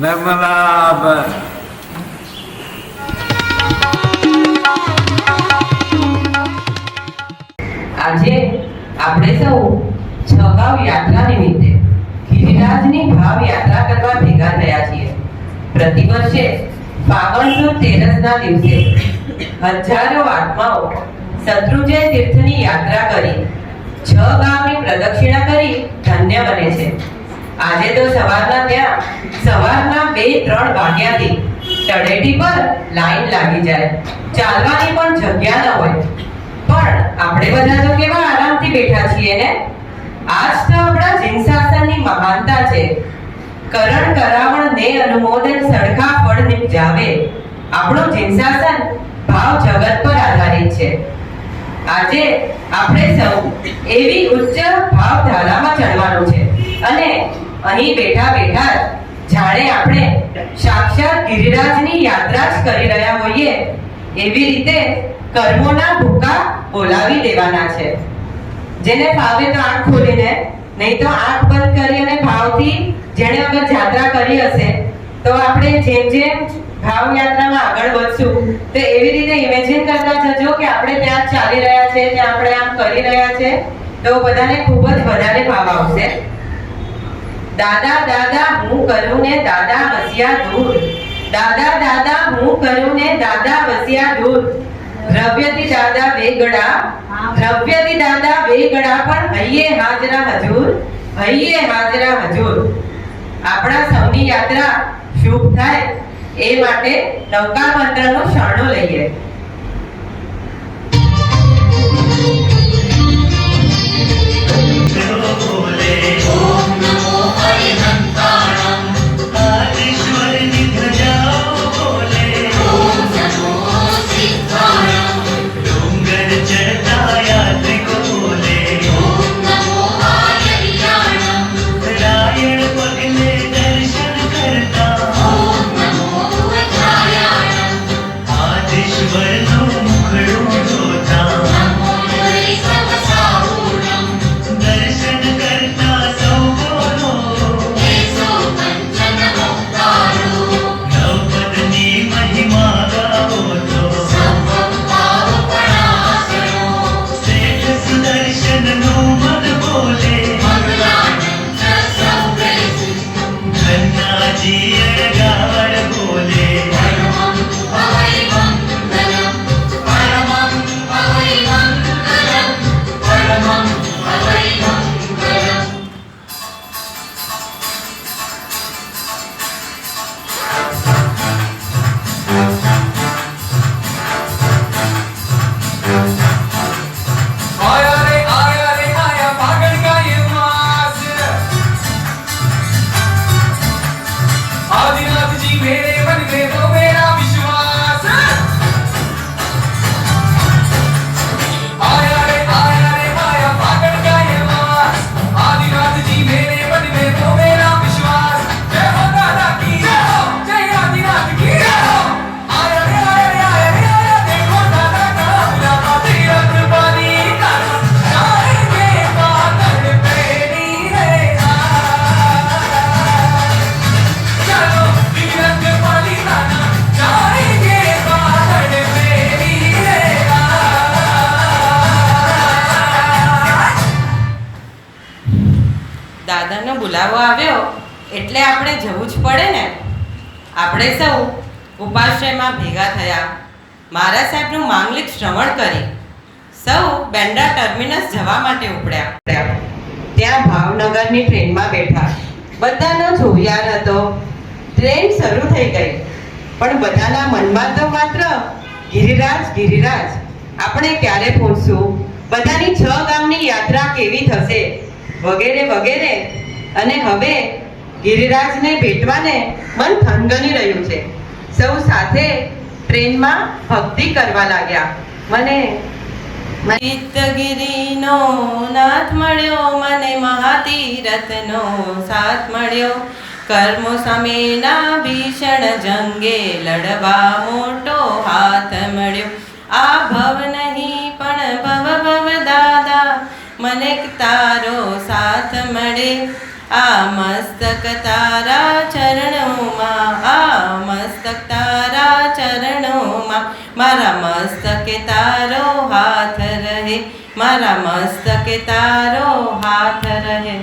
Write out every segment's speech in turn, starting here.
નર્મદાબ. આજે આપણે સૌ છગાવ યાત્રા નિમિત્તે ગિરિરાજની ભાવ યાત્રા કરવા ભેગા થયા છીએ. પ્રતિવર્ષે ફાગણ સુદ તેરસના દિવસે હજારો આત્માઓ શત્રુંજય તીર્થની યાત્રા કરી 6 ગામની પ્રદક્ષિણા કરી ધન્ય બને છે. આજે તો સવારના 2-3 વાગ્યાથી તળેટી પર લાઈન લાગી જાય, ચાલવાની પણ જગ્યા ન હોય. પણ આપણે બધા તો કેવા આરામથી બેઠા છીએ ને. આજ તો આપણા જીનશાસનની મહાનતા છે. કરણ કરાવણ ને અનુમોદન સડખા ફળ નિપજાવે. આપણું જીનશાસન ભાવ જગત પર આધારિત છે. આજે આપણે સૌ એવી ઉચ્ચ ભાવ ધારામાં ચડવાનું છે અને અહીં બેઠા બેઠા જાણે આપણે સાક્ષાત ગિરિરાજની યાત્રા જ કરી રહ્યા હોઈએ એવી રીતે કર્મોના ભૂકા બોલાવી દેવાના છે. જેને ફાવે તો આંખ ખોલીને, નહીં તો આંખ બંધ કરી અને ભાવથી જેણે અગર યાત્રા કરી હશે તો આપણે જેમ જેમ ભાવ યાત્રામાં આગળ વધશું તો એવી રીતે ઇમેજિન કરતા જજો કે આપણે ત્યાં ચાલી રહ્યા છે, ત્યાં આપણે આમ કરી રહ્યા છે, તો બધાને ખૂબ જ વધારે ભાવ આવશે. દાદા દાદા હું કરું ને દાદા વસ્યા દૂર. દાદા દાદા હું કરું ને દાદા વસ્યા દૂર. દ્રવ્યથી દાદા વેગડા, દ્રવ્યથી દાદા વેગડા, પણ હૈયે હાજરા હજૂર, હૈયે હાજરા હજૂર. આપણા સૌની યાત્રા શુભ થાય એ માટે નવકાર મંત્રનો શરણો લઈએ. દાદાનો બોલાવો આવ્યો એટલે આપણે જવું જ પડે ને. આપણે સૌ ઉપાશ્રયમાં ભેગા થયા, મહારાજ સાહેબનું માંગલિક શ્રવણ કરી સૌ બેન્ડ્રા ટર્મિનસ જવા માટે ઉપડ્યા. ત્યાં ભાવનગરની ટ્રેનમાં બેઠા. બધાનો જોવિયાર હતો. ટ્રેન શરૂ થઈ ગઈ, પણ બધાના મનમાં તો માત્ર ગિરિરાજ ગિરિરાજ. આપણે ક્યારે પહોંચશું, બધાની 6 ગામની યાત્રા કેવી થશે, વગેરે વગેરે. અને હવે ગિરિરાજને ભેટવાને મન થનગની રહ્યું છે. સૌ સાથે ટ્રેનમાં ભક્તિ કરવા લાગ્યા. મને ગિરિનો નાથ મળ્યો, મને મહાતીરથનો સાથ મળ્યો. કર્મો સામેના ભીષણ જંગે લડવા મોટો હાથ મળ્યો. આ ભવ નહીં પણ ભવ ભવ દાદા, મને તારો સાથ મળે. આ મસ્તક તારા ચરણોમાં, આ મસ્તક તારા ચરણોમાં, મારા મસ્તકે તારો હાથ રહે, મારા મસ્તકે તારો હાથ રહે.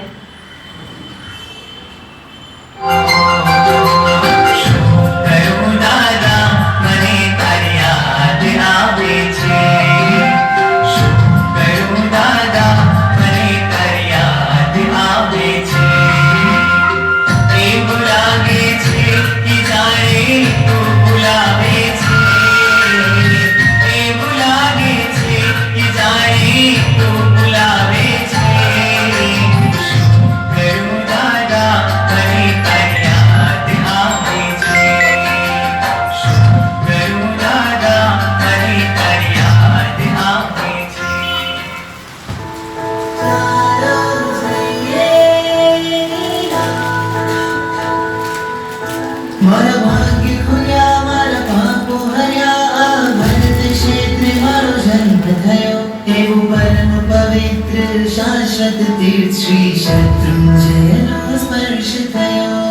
મારા ભાગ્ય ખુલ્યા, મારા પાપો હર્યા, આ ભરત ક્ષેત્રે મારો જન્મ થયો. એવું પરમ પવિત્ર શાશ્વત તીર્થ શ્રી શત્રુંજયનો સ્પર્શ થયો.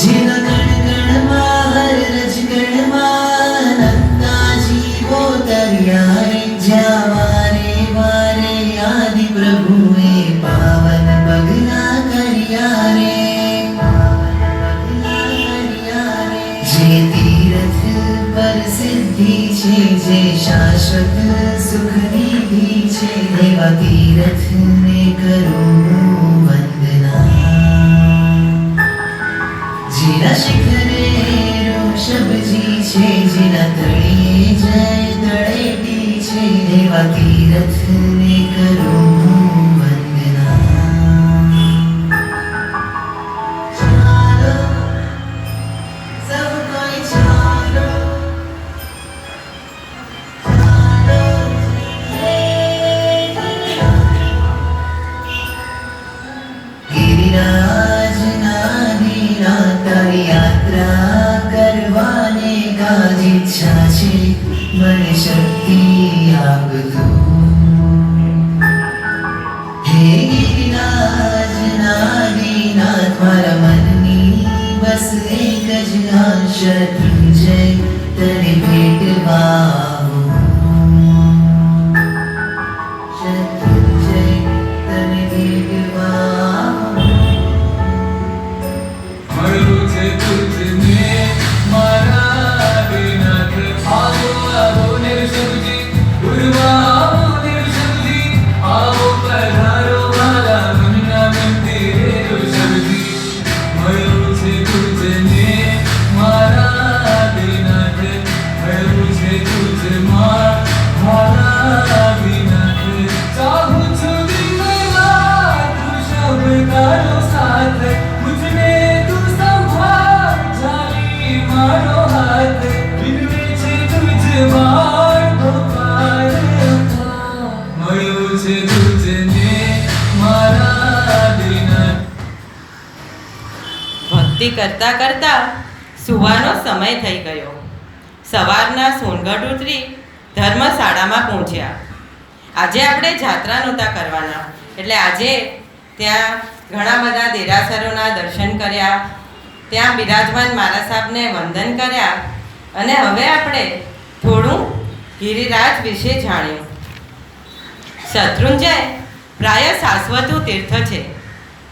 જેના કણ કણમાં હર રજ કણમાં અનંતા જીવો તર્યા રે. જ્યાં વારે વારે આદિ પ્રભુએ પાવન પગલા કર્યા રે. જે તીરથ પર સિદ્ધિ છે, જે શાશ્વત સુખ નિધિ છે, એવા તીરથને કરું વંદના. જેના શિખરે ઋષભજી છે, જેના તળિયે જય તળેટી છે, એવા તીરથને કરું ઈચ્છા છે, મને શક્તિ આપજો. હે ગિરિરાજ નાદીનાથ, મારા મનની બસ એક જ આશા, શત્રુંજય તને ભેટવા આવું. શત્રુંજય તને ભેટવા મળું છે તુજને મારા દિનાથ. આવો આવો નિર્ષભજી, ગુરુવા આવો નિર્ષભજી, આવો પધારો મારા મનના મંદિરે ઋષભજી. મળું છે તુજને મારા દિનાથ, મળું છે તુજમાં મારા દિનાથ. ચાહું છું દિન રાત ઋષભ તારો સાથ, મુझने તું સંભાળ જાની મારો હાથ. વિનવે છે તુજમાં ગોપાલ ઉઠા. મળ્યું છે તુજને મારા દિનાથ. ભક્તિ કરતા કરતા સુવાનો સમય થઈ ગયો. સવારના સોનગઢ ઉતરી ધર્મશાળામાં પહોંચ્યા. આજે આપણે જાત્રા નહોતા કરવાના, એટલે આજે ત્યાં ઘણા બધા દેરાસરોના દર્શન કર્યા, ત્યાં બિરાજમાન મારા સાહેબને વંદન કર્યા, અને હવે આપણે થોડું ગિરિરાજ વિશે જાણ્યું. શત્રુંજય પ્રાય શાશ્વતું તીર્થ છે.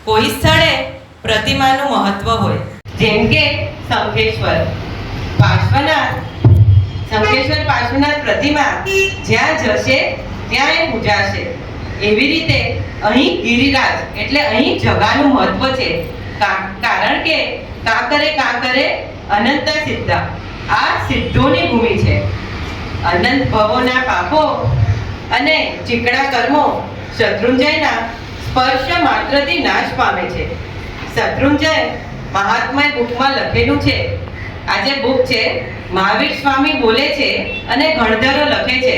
કોઈ સ્થળે પ્રતિમાનું મહત્વ હોય, જેમ કે શંખેશ્વર પાર્શ્વનાથ પ્રતિમા જ્યાં જશે ત્યાં એ પૂજાશે. એવી રીતે અહીં ગિરિરાજ એટલે અહીં જગાનું મહત્વ છે. કારણ કે કાંકરે અનંત સિદ્ધા, આ સિદ્ધોની ભૂમિ છે. અનંત ભવોના પાપો અને ચીકણા કર્મો શત્રુંજયના સ્પર્શ માત્રથી નાશ પામે છે. શત્રુંજય મહાત્મા બુકમાં લખેલું છે. આ જે બુક છે મહાવીર સ્વામી બોલે છે અને ગણધરો લખે છે.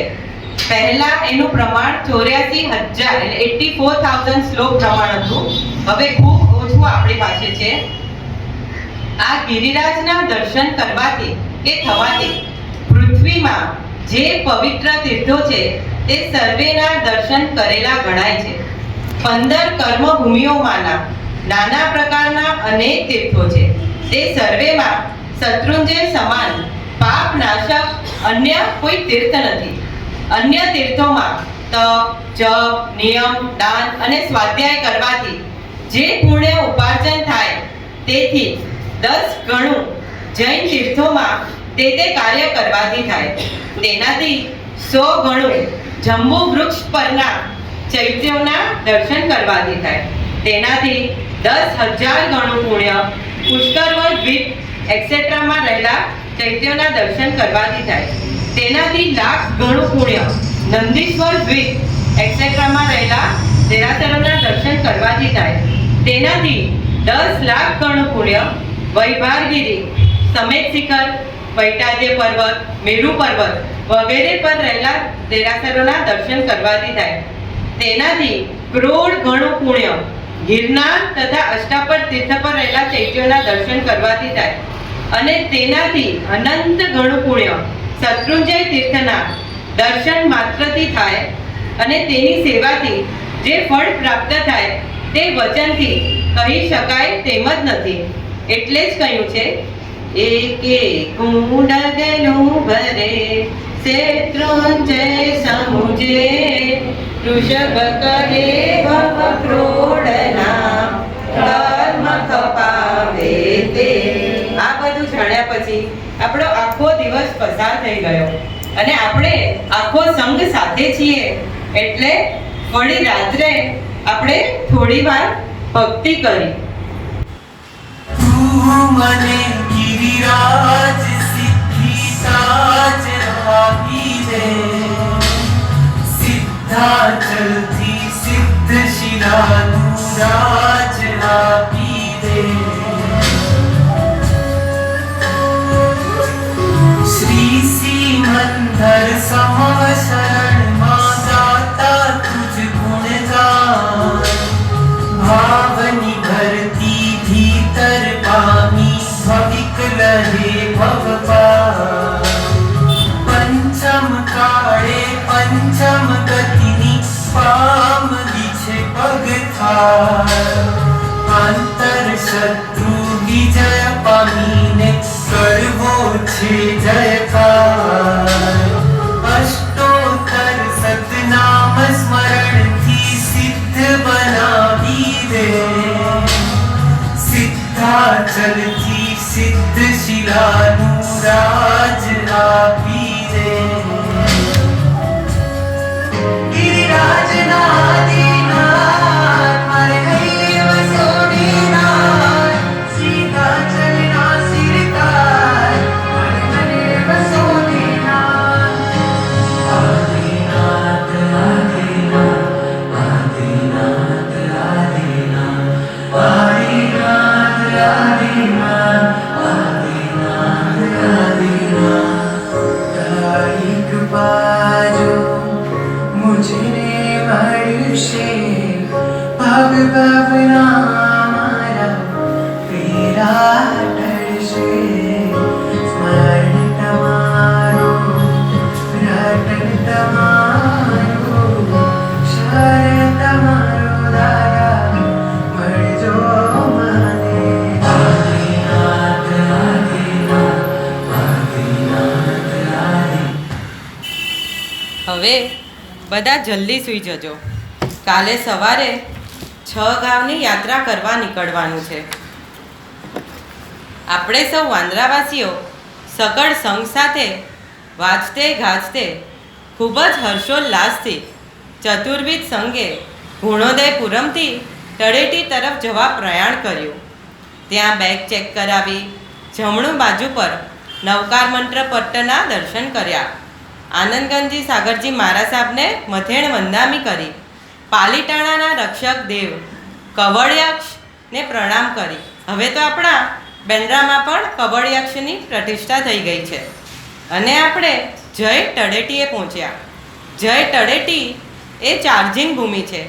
પહેલા એનું પ્રમાણ 84,000 એટલે 84,000 શ્લોક પ્રમાણ હતું. હવે ખૂબ ઓછું આપણી પાસે છે. આ ગિરિરાજના દર્શન કરવાથી કે થવાથી પૃથ્વીમાં જે પવિત્ર તીર્થો છે તે સર્વેના દર્શન કરેલા ગણાય છે. 15 કર્મભૂમિઓમાંના નાના પ્રકારના અનેક તીર્થો છે. તે સર્વેમાં શત્રુંજય સમાન પાપ નાશક અન્ય કોઈ તીર્થ નથી. અન્ય તીર્થોમાં તપ, જપ, નિયમ, દાન અને સ્વાધ્યાય કરવાથી જે પુણ્ય ઉપાર્જન થાય તેથી 10 ગણું જૈન તીર્થોમાં તે કાર્ય કરવાથી થાય. તેનાથી 100 ગણું જંબુ વૃક્ષ પરના ચૈત્યોના દર્શન કરવાથી થાય. તેનાથી 10,000 ગણું પુણ્ય પુષ્કરવન દ્વીપ એક્સેટ્રામાં રહેલા ચૈત્યોના દર્શન કરવાથી થાય. તેનાથી લાખ ગણું પુણ્ય નંદીશ્વર દ્વીપ એક્સેટ્રામાં રહેલા દેરાસરોના દર્શન કરવાથી થાય. તેનાથી 10 લાખ ગણું પુણ્ય વૈભારગીરી, સમેત શિખર, વૈટાદ્ય પર્વત, મેરુ પર્વત વગેરે પર રહેલા દેરાસરોના દર્શન કરવાથી થાય. તેનાથી કરોડ ગણું પુણ્ય ગિરનાર તથા અષ્ટાપર તીર્થ પર રહેલા ચૈત્યોના દર્શન કરવાથી થાય. અને તેનાથી અનંત ગણું પુણ્ય શત્રુંજય તીર્થના દર્શન માત્રથી થાય. અને તેની સેવાથી જે ફળ પ્રાપ્ત થાય તે વચનથી કહી શકાય તેમ જ નથી. એટલે જ કહ્યું છે, એકે કુંડગનું ભરે શેત્રુંજય સમુજે ઋષભ કરે ભવ ક્રોડના કર્મ કપાવે તે. આ બધું જાણ્યા પછી આપણો આખો દિવસ પસાર થઈ ગયો અને આપણે આખો સંઘ સાથે છીએ એટલે વળી રાત્રે આપણે થોડી વાર ભક્તિ કરી. તું મને ગિરિરાજ સિદ્ધિ સાજ આપી દે, સિદ્ધાચલથી સિદ્ધ શિલાનું રાજ આપી દે. શ્રી સિમંદર સમ શરણમાં ગાતા તુજ ગુણગાન, ભાવની ભરતી ભીતર પામી ભવિક લહે ભવપાર. પંચમ કાળે પંચમ ગતિની પામવી છે પગથાર. આંતર શત્રુ વિજય પામીને કરવો છે જયકાર. અષ્ટોત્તર સતનામ સ્મરણથી સિદ્ધ બનાવી દે, સિદ્ધાચલથી સિદ્ધ શિલાનું રાજ આપી દે. ગિરિરાજના દીનાથ મારે હૈયે વસો દીનાથ, સિદ્ધાચલના સિરતાજ મારે હૈયે વસો દીનાથ. આદિનાથ આદિનાથ આદિનાથ આદિનાથ આદિનાથ આદિનાથ આદિનાથ. તારી કૃપા જો મુझने મળશે, ભવ ભવના મારા પીરા ટળશે. સ્મરણ તમારું રટન તમારું શરણ તમારો દાદા મળજો મને. આદિનાથ આદિનાથ આદિનાથ આદિનાથ. હવે બધા જલ્દી સૂઈ જજો. કાલે સવારે 6 ગામની યાત્રા કરવા નીકળવાનું છે. આપણે સૌ વાંદરાવાસીઓ સકળ સંઘ સાથે વાજતે ગાજતે ખૂબ જ હર્ષોલ્લાસથી ચતુર્વિધ સંઘે ગુણોદયપુરમથી તળેટી તરફ જવા પ્રયાણ કર્યું. ત્યાં બેગ ચેક કરાવી જમણું બાજુ પર નવકાર મંત્ર પટ્ટના દર્શન કર્યા. આનંદગંજી સાગરજી મહારાજ સાહેબને મથેણ વંદામી કરી. પાલીતાણાના રક્ષક દેવ કવળયક્ષને પ્રણામ કરી. હવે તો આપણા બેન્દ્રામાં પણ કવળયક્ષની પ્રતિષ્ઠા થઈ ગઈ છે અને આપણે જય તળેટીએ પહોંચ્યા. જય તળેટી એ ચાર્જિંગ ભૂમિ છે.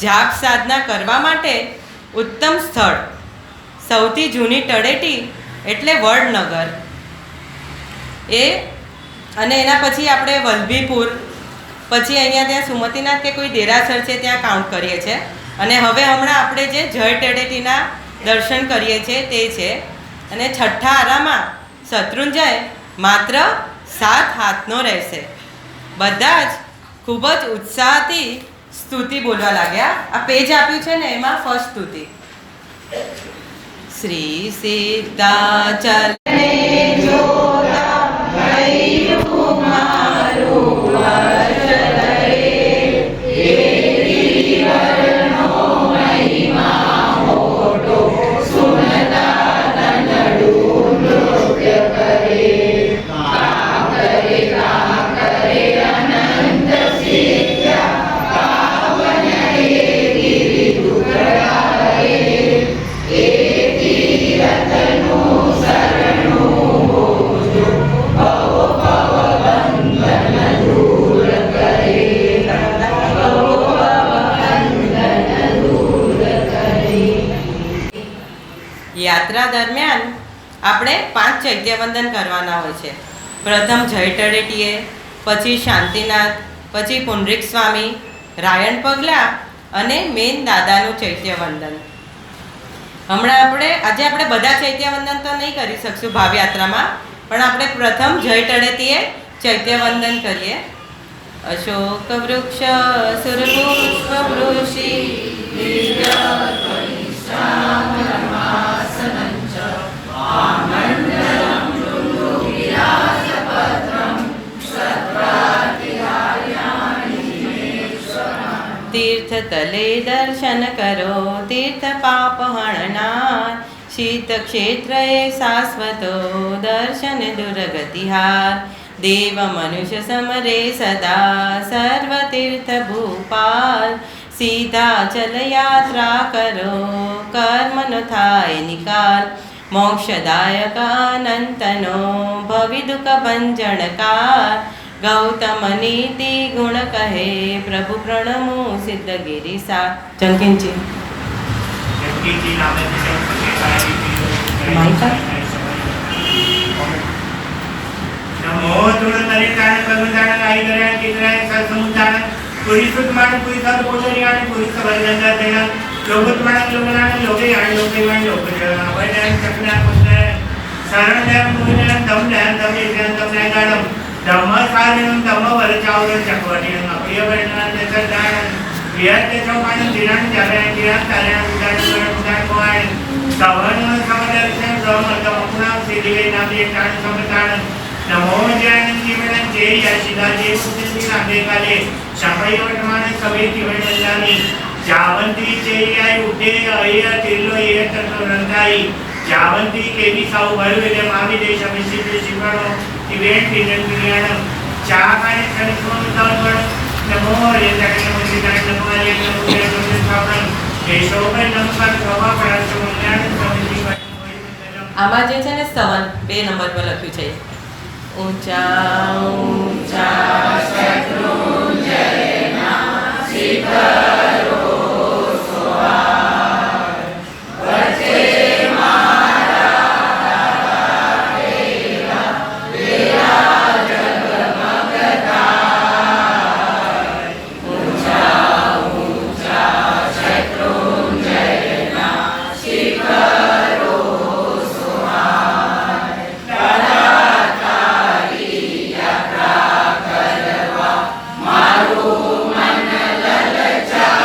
જાપ સાધના કરવા માટે ઉત્તમ સ્થળ. સૌથી જૂની તળેટી એટલે વડનગર એ, અને એના પછી આપણે વલભીપુર, પછી અહીંયા ત્યાં સુમતીનાથ કે કોઈ દેરાસર છે ત્યાં કાઉન્ટ કરીએ છીએ. અને હવે હમણાં આપણે જે જય તળેટીના દર્શન કરીએ છીએ તે છે. અને છઠ્ઠા આરામાં શત્રુંજય માત્ર 7 હાથનો રહેશે. બધા જ ખૂબ જ ઉત્સાહથી સ્તુતિ બોલવા લાગ્યા. આ પેજ આપ્યું છે ને એમાં ફર્સ્ટ સ્તુતિ. શ્રી સિદ્ધાચલ યાત્રા દરમિયાન આપણે 5 ચૈત્યવંદન કરવાના હોય છે. પ્રથમ જય તળેટીએ, પછી શાંતિનાથ, પછી પુંડરીક સ્વામી, રાયણ પગલા અને મેન દાદાનું ચૈત્યવંદન. હમણાં આજે બધા ચૈત્યવંદન તો નહીં કરી શકશું ભાવયાત્રામાં, પણ આપણે પ્રથમ જય તળેટીએ ચૈત્યવંદન કરીએ. અશોક વૃક્ષ સુરપુષ્પ વૃષિ તીર્થતલે દર્શન કરો તીર્થ પાપ હણનાર. શીત ક્ષેત્રએ શાશ્વતો દર્શન દુર્ગતિહાર. દેવ મનુષ્ય સમરે સદા સર્વ તીર્થ ભૂપાલ. સીધા ચલ યાત્રા કરો કર્મનો થાય નિકાલ. મોક્ષદાયક અનંતનો ભવિ દુઃખ ભંજનકાર. ગૌતમ નીતિ ગુણ કહે પ્રભુ પ્રણમો સિદ્ધગિરિસા. જંકિંચી નમો તુળ નરિતાણ કરુણાણ આઈ ગરાણ કિતરાય સસમુતાણ પુરીસુતમાણ પુરીસદ પોષરિયાણ પુરીસ વર્ગંદા દેણ લોગુતમાણ લોગનાણ લોગે આણ લોગેવાણ લોગજણ વૈદાન ચકના પુત્ર શરણદેવ મુનિને દમદાન દમે દમને ગાડમ ધમ્મસારણમ ધમ્મ વરચાવર ચકવટીમ અપ્રિય વર્ણન દેસદાણ વિહત ચૌપાણ દિનાણ જારે દિનાણ તારણ ઉદાણ ઉદાણ કોણ સવર્ણ સમદર્શન બ્રહ્મ તમપુણામ સિદ્ધિવે નામે તાણ સમતાણ નમો જ્ઞાન જીવન જય યશિદા જય મુક્તિ નામે કાલે શમય વર્તમાન સવે જીવન વંદાની જાવંતી ચૈયાય ઉઠે અય તિલ્લો એ તત્વ રંધાઈ જાવંતી કેવી સાઉ ભરવે એટલે માવી દે શમિસિદ્ધ શિવણો ઇવેન્ટ દિનન દુનિયાણ ચાકાને સંસ્મન દવણ નમો રેતાને નમો સિદ્ધાય નમો રે નમો રે નમો સ્થાપન કેશોભાઈ નમસ્કાર સભા પ્રાર્થ જ્ઞાન સમિતિ આમાં જે છે ને સ્તવન 2 નંબર પર લખ્યું છે. ઊંચા ઊંચા શત્રુંજયના શિખરો સોહાર. વચ્ચે મારું મન લલચાય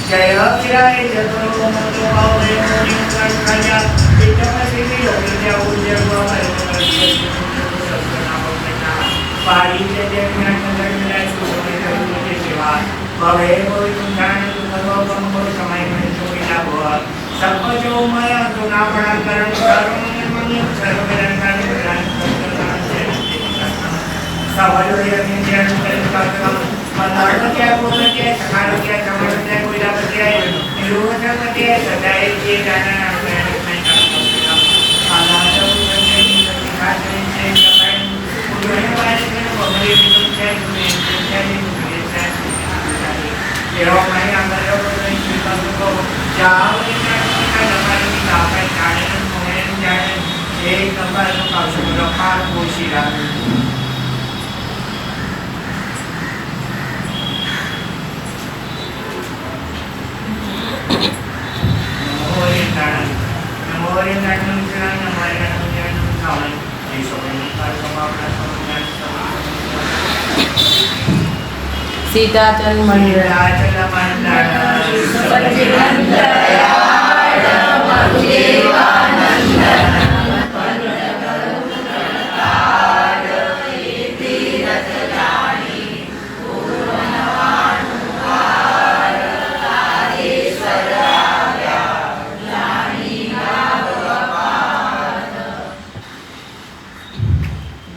जय अक्षराय जगरो मोदो भावे मोनि प्रज्ञा विद्या सिद्धि योग विद्या उद्य पारी जय ज्ञान ज्ञान सुखमय सेवा भवे कोई ज्ञान तुमरो कम समय में जोइला भव सब जो मैं तो ना पड़ा करण करुण मन सर्व निरंकार सवालो ये ज्ञान कर मनाड़ क्या बोल क्या सखाड़ क्या समझ क्या कोई ना क्या निरोधन क्या सदाई ये जाना है अनाथ उन्नति खाते से कमाई उन्होंने वाले ने बमरे की क्या ये मैं अंदर को जाओ का नंबर की ताकत जाने मोहन जाने एक नंबर का रखा कोशिरा सीताचल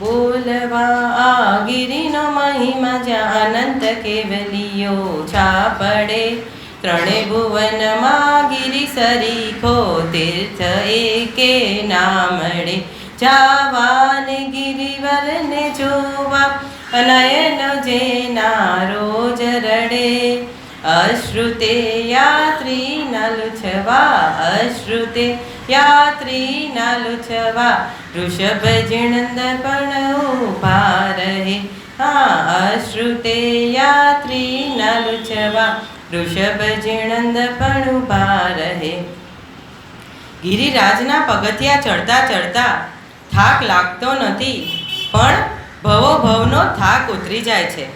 बोलवा गिरिनो महिमा अनंत केवलियो छा પડે ત્રણે ભુવનમાં ગિરિ સરીખો તીર્થ એકે ના મળે જાવાને ગિરિવરને જોવા નયન જેના રોજ રડે અશ્રુતે યાત્રી ન લુછવા અશ્રુતે યાત્રી ન લુછવા ऋषभ जिणंद पण उभा रहे हाँ अश्रुते यात्री न लुचवा ऋषभ जिणंद पण उभा રહે ગિરિરાજના પગથિયા ચડતા ચડતા થાક લાગતો નથી પણ ભવો ભવનો થાક ઉતરી જાય છે.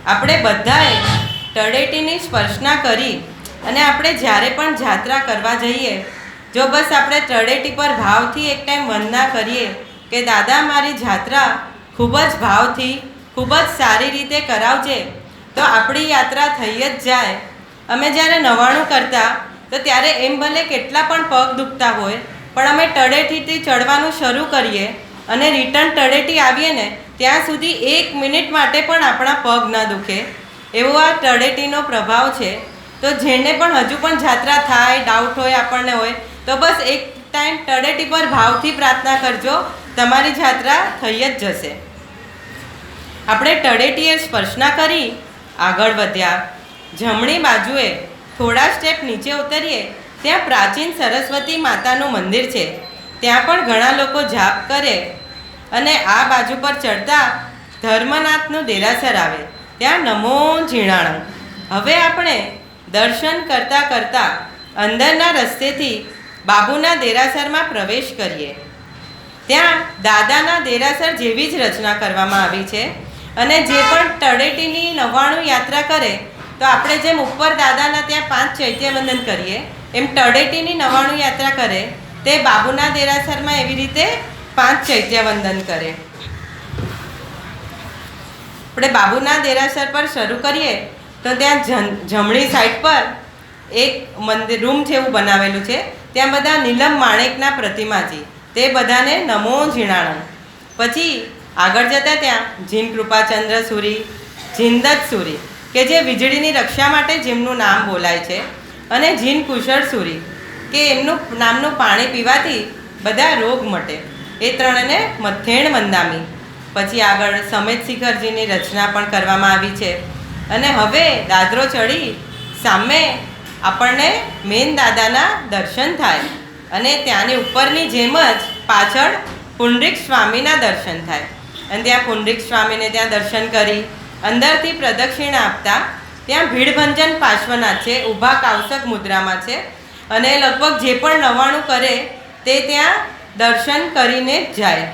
આપણે બધાએ તળેટીની સ્પર્શના કરી અને આપણે જ્યારે પણ જાત્રા કરવા જઈએ જો બસ આપણે તળેટી પર ભાવથી એક ટાઈમ વંદના કરીએ કે દાદા મારી જાત્રા ખૂબ જ ભાવથી ખૂબ જ સારી રીતે કરાવજે તો આપણી યાત્રા થઈ જ જાય. અમે જ્યારે નવાણું કરતા તો ત્યારે એમ ભલે કેટલા પણ પગ દુખતા હોય પણ અમે તળેટીથી ચડવાનું શરૂ કરીએ અને રિટર્ન તળેટી આવીએ ને ત્યાં સુધી 1 મિનિટ માટે પણ આપણા પગ ન દુખે એવો આ તળેટીનો પ્રભાવ છે. તો જેને પણ હજુ પણ જાત્રા થાય ડાઉટ હોય આપણને હોય તો બસ એક ટાઈમ તળેટી પર ભાવથી પ્રાર્થના કરજો તમારી જાત્રા થઈ જ જશે. આપણે તળેટીએ સ્પર્શના કરી આગળ વધ્યા. જમણી બાજુએ થોડા સ્ટેપ નીચે ઉતરીએ ત્યાં પ્રાચીન સરસ્વતી માતાનું મંદિર છે. ત્યાં પણ ઘણા લોકો જાપ કરે અને આ બાજુ પર ચડતા ધર્મનાથનું દેરાસર આવે ત્યાં નમો ઝીણાણું. હવે આપણે દર્શન કરતાં કરતાં અંદરના રસ્તેથી બાબુના દેરાસરમાં પ્રવેશ કરીએ. ત્યાં દાદાના દેરાસર જેવી જ રચના કરવામાં આવી છે અને જે પણ તળેટીની 99 યાત્રા કરે તો આપણે જેમ ઉપર દાદાના ત્યાં 5 ચૈત્યવંદન કરીએ એમ તળેટીની 99 યાત્રા કરે તે બાબુના દેરાસરમાં એવી રીતે 5 ચૈત્યવંદન કરે. આપણે બાબુના દેરાસર પર શરૂ કરીએ તો ત્યાં જમણી સાઈડ પર એક મંદિર રૂમ જેવું બનાવેલું છે. ત્યાં બધા નીલમ માણેકના પ્રતિમાજી તે બધાને નમો ઝીણાણું. પછી આગળ જતાં ત્યાં જીન કૃપાચંદ્ર સુરી જીનદત્ત સુરી કે જે વીજળીની રક્ષા માટે જેમનું નામ બોલાય છે અને જીન કુશળ સુરી કે એમનું નામનું પાણી પીવાથી બધા રોગ મટે. એ ત્રણને મથેણ વંદામી. પછી આગળ સમેત શિખરજીની રચના પણ કરવામાં આવી છે. અને હવે દાદરો ચડી સામે આપણને મેન દાદાના દર્શન થાય અને ત્યાંની ઉપરની જેમ જ પાછળ પુંડરીક સ્વામીના દર્શન થાય. અને ત્યાં પુંડરીક સ્વામીને ત્યાં દર્શન કરી અંદરથી પ્રદક્ષિણા આપતા ત્યાં ભીડભંજન પાર્શ્વનાથ છે, ઊભા કાવસક મુદ્રામાં છે. અને લગભગ જે પણ નવાણું કરે તે ત્યાં દર્શન કરીને જ જાય.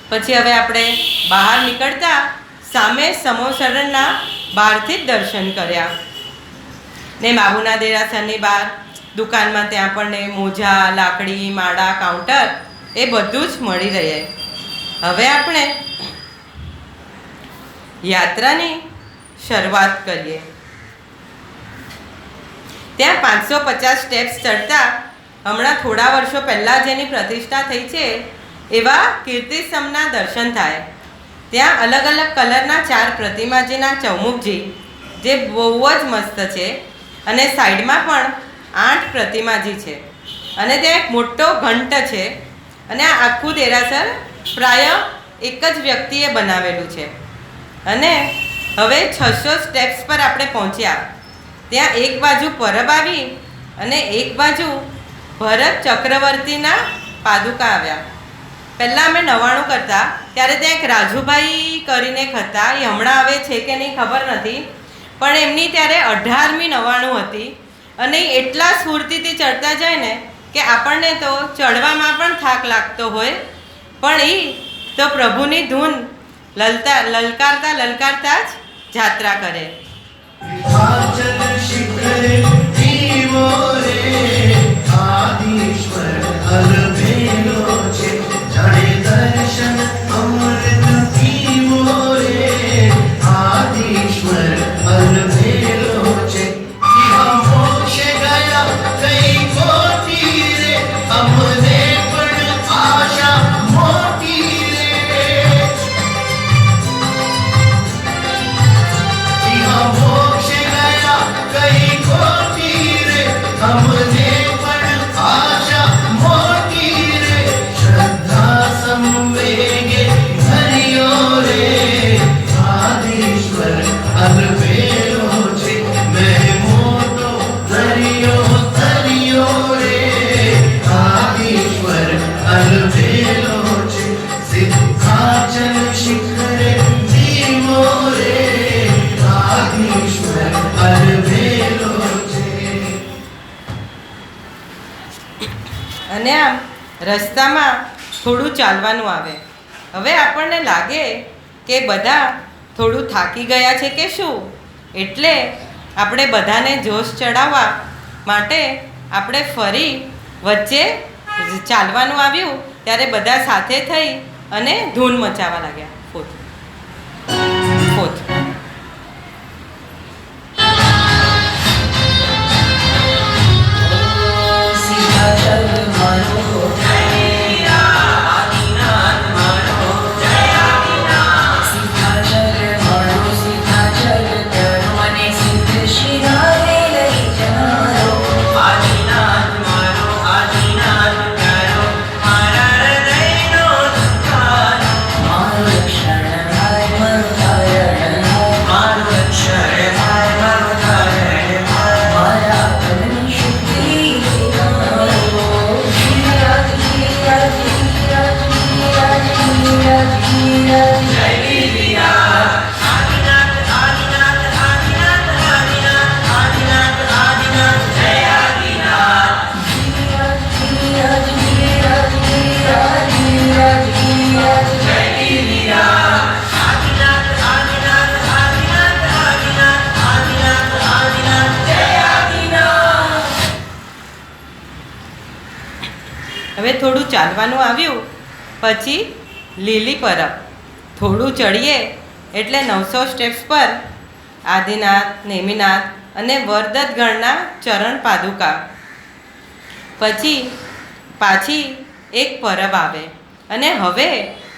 પછી હવે આપણે બહાર નીકળતા સામે સમોસરણના બહારથી જ દર્શન કર્યા ને બાબુના દેરાસરની બહાર દુકાનમાં ત્યાં આપણને મોજા, લાકડી, માળા, કાઉન્ટર એ બધું જ મળી રહે. હવે આપણે યાત્રાની શરૂઆત કરીએ. ત્યાં 550 સ્ટેપ્સ ચડતા હમણાં થોડા વર્ષો પહેલાં જેની પ્રતિષ્ઠા થઈ છે એવા કીર્તિસ્તંભના દર્શન થાય. ત્યાં અલગ અલગ કલરના 4 પ્રતિમાજીના ચૌમુખજી જે બહુ જ મસ્ત છે અને સાઈડમાં પણ 8 પ્રતિમાજી છે. અને ત્યાં એક મોટો ઘંટ છે અને આ આખું દેરાસર પ્રાય એક જ વ્યક્તિએ બનાવેલું છે. અને હવે 600 સ્ટેપ્સ પર આપણે પહોંચ્યા. ત્યાં એક બાજુ પરબ આવી અને એક બાજુ ભરત ચક્રવર્તીના પાદુકા આવ્યા. પહેલાં અમે નવાણું કરતા ત્યારે ત્યાં એક રાજુભાઈ કરીને એક હતા, એ હમણાં આવે છે કે નહીં ખબર નથી, પણ એમની ત્યારે 18મી નવાણું હતી અને એ એટલા સ્ફૂર્તિથી ચડતા જાય ને કે આપણને તો ચડવામાં પણ થાક લાગતો હોય, પણ એ તો પ્રભુની ધૂન લલકારતા લલકારતા જ જાત્રા કરે. विंध्याचल शिखरे दीवो रे आदिश्वर अलबेलो छे जाने दर्शन अमृत दीवो रे आदिश्वर अलबेलो छे हम मोक्षे गया कई कोटी रे हमने पण आशा मोटी रे हम मोक्षे गया कई कोटी रे हमने पण आशा मोटी रे श्रद्धा संवेगे धरियो रे आदिश्वर अलबेलो छे मैं मोटो धरियो रे आदिश्वर अलबेलो छे सिद्धाचल शिखरे जीवो रे आदिश्वर अलबेलो छे. અને આમ રસ્તામાં થોડું ચાલવાનું આવે. હવે આપણને લાગે કે બધા થોડું થાકી ગયા છે કે શું, એટલે આપણે બધાને જોશ ચડાવવા માટે આપણે ફરી વચ્ચે ચાલવાનું આવ્યું ત્યારે બધા સાથે થઈ અને ધૂન મચાવવા લાગ્યા. ફોથ ફોથ હવે થોડું ચાલવાનું આવ્યું પછી લીલી પરબ થોડું ચડીએ એટલે 900 સ્ટેપ્સ પર આદિનાથ, નેમિનાથ અને વરદત્તગણના ચરણ પાદુકા. પછી પાછી એક પરબ આવે અને હવે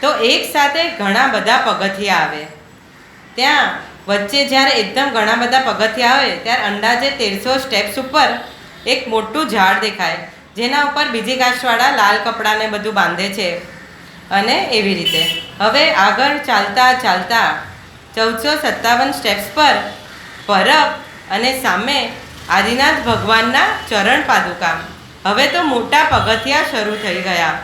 તો એક સાથે ઘણા બધા પગથિયા આવે. ત્યાં વચ્ચે જ્યારે એકદમ ઘણા બધા પગથિયા આવે ત્યારે અંદાજે 1300 સ્ટેપ્સ ઉપર એક મોટું ઝાડ દેખાય જેના ઉપર બીજી કાસ્ટવાળા લાલ કપડાને બધું બાંધે છે અને એવી રીતે. હવે આગળ ચાલતા ચાલતા 1457 સ્ટેપ્સ પર પરબ અને સામે આદિનાથ ભગવાનના ચરણ પાદુકા. હવે તો મોટા પગથિયા શરૂ થઈ ગયા.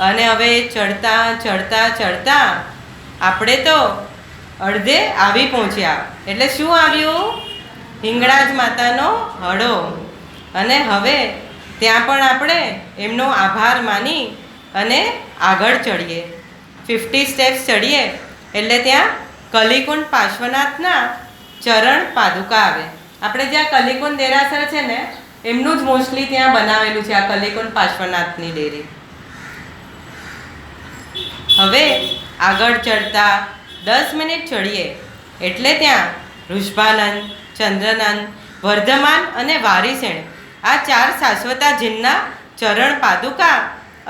અને હવે ચડતા ચડતા ચડતા આપણે તો અડધે આવી પહોંચ્યા. એટલે શું આવ્યું? હિંગળાજ માતાનો હડો. અને હવે ત્યાં પણ આપણે એમનો આભાર માની અને આગળ ચડીએ. 50 સ્ટેપ્સ ચડીએ એટલે ત્યાં કલિકુંડ પાર્શ્વનાથના ચરણ પાદુકા આવે. આપણે જ્યાં કલિકુંડ દેરાસર છે ને એમનું જ મોસ્ટલી ત્યાં બનાવેલું છે આ કલિકુંડ પાર્શ્વનાથની ડેરી. હવે આગળ ચડતા 10 મિનિટ ચડીએ એટલે ત્યાં ઋષભાનંદ, ચંદ્રનંદ, વર્ધમાન અને વારીસેણ આ 4 શાશ્વતાજીના ચરણ પાદુકા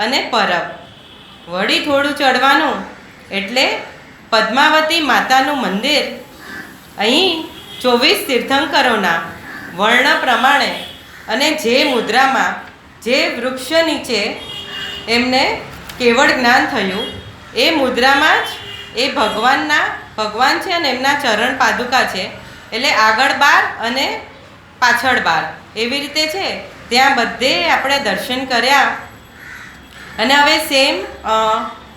અને પરબ. વળી થોડું ચડવાનું એટલે પદ્માવતી માતાનું મંદિર. અહીં 24 તીર્થંકરોના વર્ણ પ્રમાણે અને જે મુદ્રામાં જે વૃક્ષ નીચે એમને કેવળ જ્ઞાન થયું એ મુદ્રામાં જ એ ભગવાન છે અને એમના ચરણ પાદુકા છે. એટલે આગળ 12 અને પાછળ 12 એવી રીતે છે. ત્યાં બધે આપણે દર્શન કર્યા. અને હવે સેમ